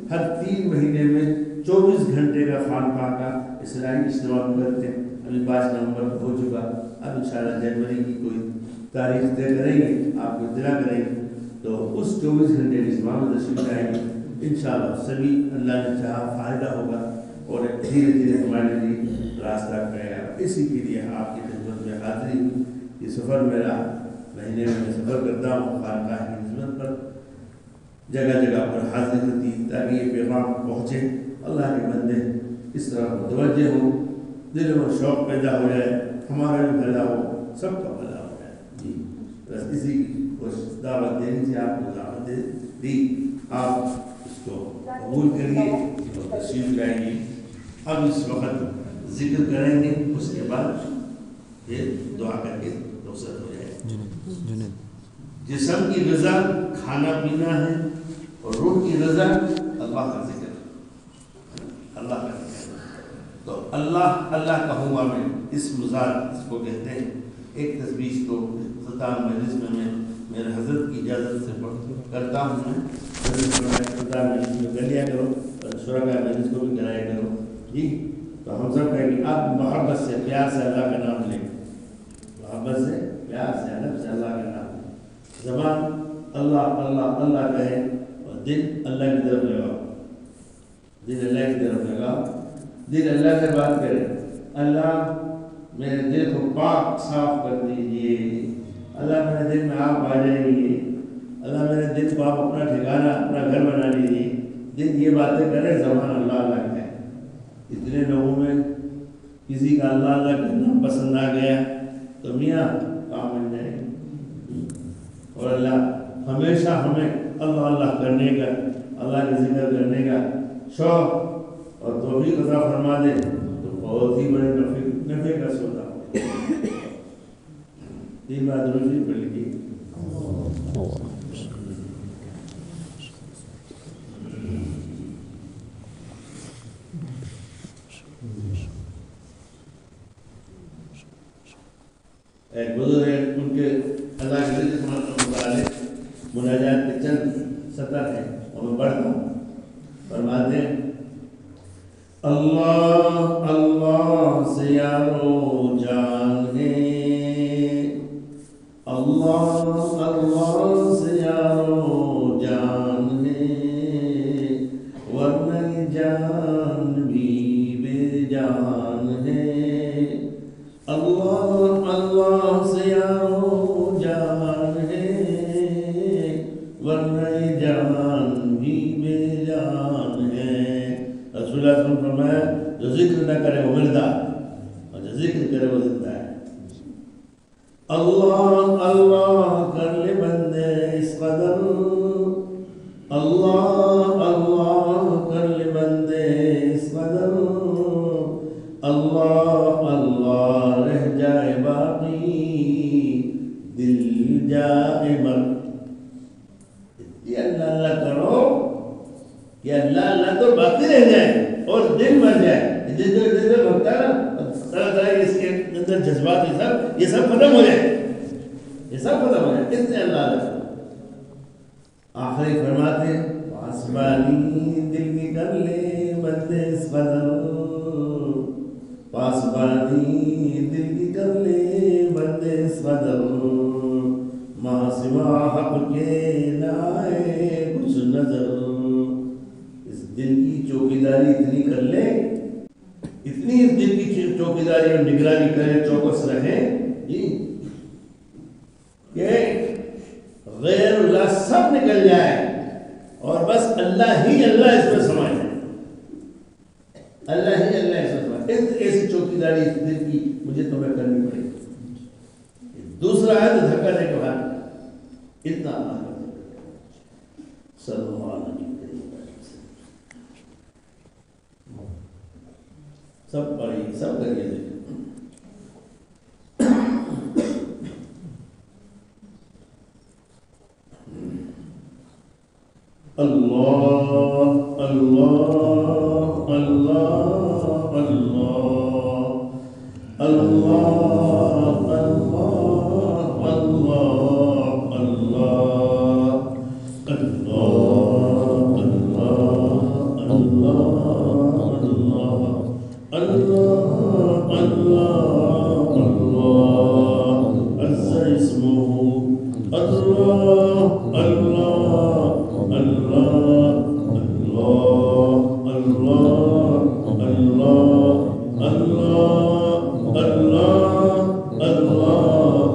ہر 3 مہینے میں 24 گھنٹے کا خانقاہ کا اسلامی اجتماع کرتے ہیں. ابھی 5 نومبر کو ہو چکا، اب انشاءاللہ جنوری کی کوئی تاریخ طے کریں گے، آپ کو اطلاع کریں گے. تو اس 24 گھنٹے کے اجتماع میں تشریف لائیں گے انشاءاللہ. سبھی اللہ نے چاہا فائدہ ہوگا اور دھیرے دھیرے ہمارے لیے راستہ کرے گا. اسی کے لیے آپ کی خدمت میں حاضری. یہ سفر میرا مہینے میں سفر کرتا ہوں خانقاہ کی خدمت پر، جگہ جگہ پر حاضری ہوتی تاکہ یہ پیغام پہنچے. اللہ کے بندے اس طرح متوجہ ہوں، دل میں شوق پیدا ہو جائے، ہمارا بھی بھلا ہو، سب کا بھلا ہو جائے. جی بس اسی کو دعوت دینی سے آپ کو دعوت دی، آپ اس کو قبول کریے اور تشریف لائیں گے. اب اس وقت ذکر کریں گے، اس کے بعد یہ دعا کر کے رخصت ہو جائے. جسم کی غذا کھانا پینا ہے اور روح کی غذا اللہ کا ذکر، اللہ کا ذکر. تو اللہ اللہ کا ہوا میں اس مزار اس کو کہتے ہیں. ایک تسبیح کو ختام مجلس میں میرے حضرت کی اجازت سے کرتا ہوں. میں ختام مجلس میں کر لیا کرو اور شرکاء مجلس کو بھی کرایا کرو. جی تو ہم سب کہیں کہ آپ محبت سے پیار سے اللہ کا نام لیں، محبت سے پیار سے ادب سے اللہ کا نام لیں. زبان اللہ اللہ اللہ کہے اور دل اللہ کی طرف لگاؤ، دل اللہ کی طرف لگاؤ، دل اللہ سے بات کرے. اللہ میرے دل کو پاک صاف کر دیجئے، اللہ میرے دل میں آپ آ جائیے، اللہ میرے دل کو آپ اپنا ٹھکانہ اپنا گھر بنا لیجیے. دل یہ باتیں کرے، زبان اللہ اللہ کہے. اتنے لوگوں میں کسی کا اللہ اللہ کہنا پسند آ گیا تو میاں کام بن جائے گا. اور اللہ ہمیشہ ہمیں اللہ اللہ کرنے کا، اللہ کے ذکر کرنے کا شوق اور توفیق عطا فرما دے تو بہت ہی بڑے نفع کا سودا ہو. 3 بار درود شریف پڑھ لیجیے. ایک بزرگ ہے، ان کے اللہ کے ذکر متعلق مناجات کے چند سطر ہیں اور میں پڑھتا ہوں. فرماتے ہیں اللہ اللہ سے یارو جان ہے، اللہ اللہ سے یارو جان ہے، ورنہ جان بھی بے جان ہے. اللہ اللہ سے یارو جان ہے، ورنہ جان بھی بے جان ہے. رسول اللہ صلی اللہ علیہ وسلم فرمایا جو ذکر نہ کرے وہ مردہ اور جو ذکر کرے وہ زندہ ہے. اللہ اللہ کر لے بندے اس قدر، اللہ اللہ کر لے بندے اس قدر، اللہ اللہ رہ جائے باقی دل جائے مر. یہ اللہ اللہ کرو کہ اللہ اللہ تو باقی رہ جائے اور دل مر جائے. دل بھگتا ہے نا طرح طرح اس کے اندر جذبات یہ سب ختم ہو جائے، یہ سب ختم ہو جائے. کتنے اللہ اللہ. آخری فرماتے ہیں پاسبانی دل کی کر لے بندے اس قدر، پاسبانی دل کی کر لے بندے اس قدر، ماں سوا حق کے نہ آئے کچھ نظر. اس دل کی چوکیداری اتنی کر لے، اتنی اس دل کی چوکیداری اور نگرانی کرے، چوکس رہے جی کہ غیر اللہ سب نکل جائے اور بس اللہ ہی اللہ اس میں سما جائے. اللہ ہی اللہ اس میں سما جائے. ایسی چوکیداری اس دل کی مجھے تمہیں کرنی پڑے گی. دوسرا ہے تو دھکا دے کے بعد اتنا اللہ صلی اللہ علیہ وسلم سب پڑھیے سب کریے. الله الله الله عز اسمه الله الله الله الله الله الله الله الله الله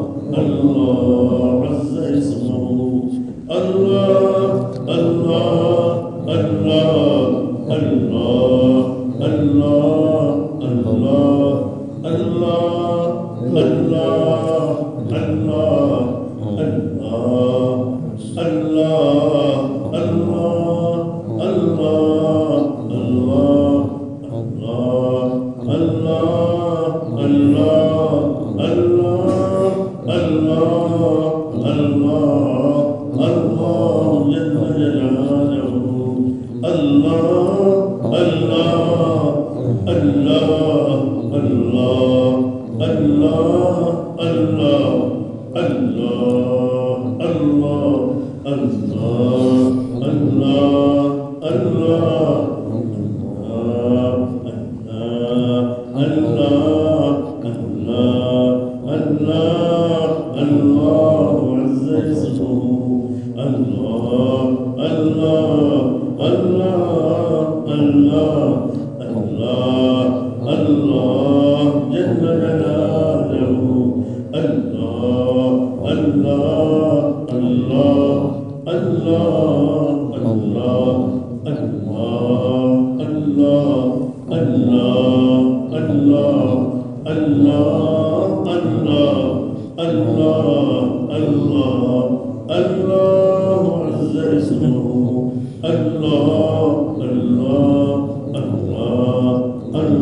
عز اسمه الله الله الله الله الله الله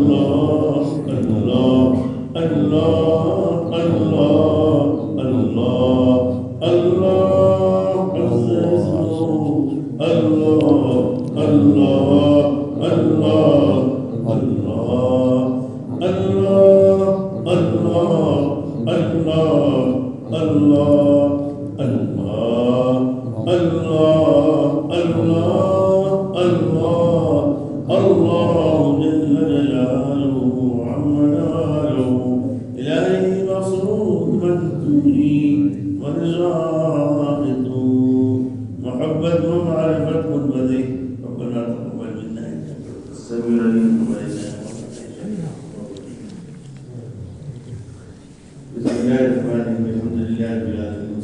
الله الله الله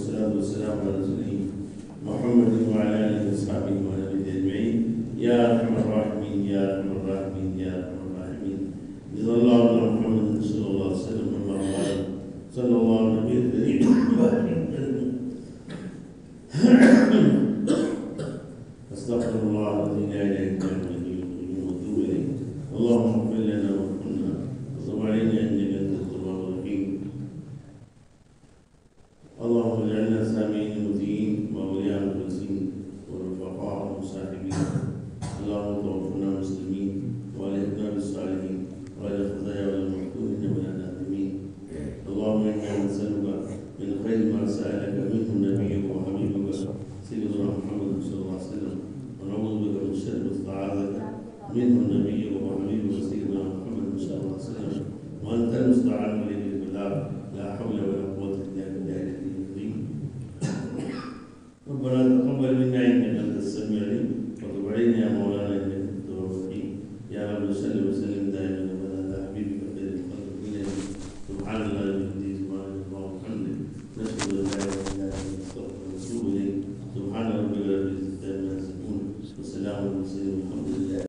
منه نبيه وحبيبه وسيدنا محمد صلى الله عليه وسلم وانت المستعان اليه بالله لا حول ولا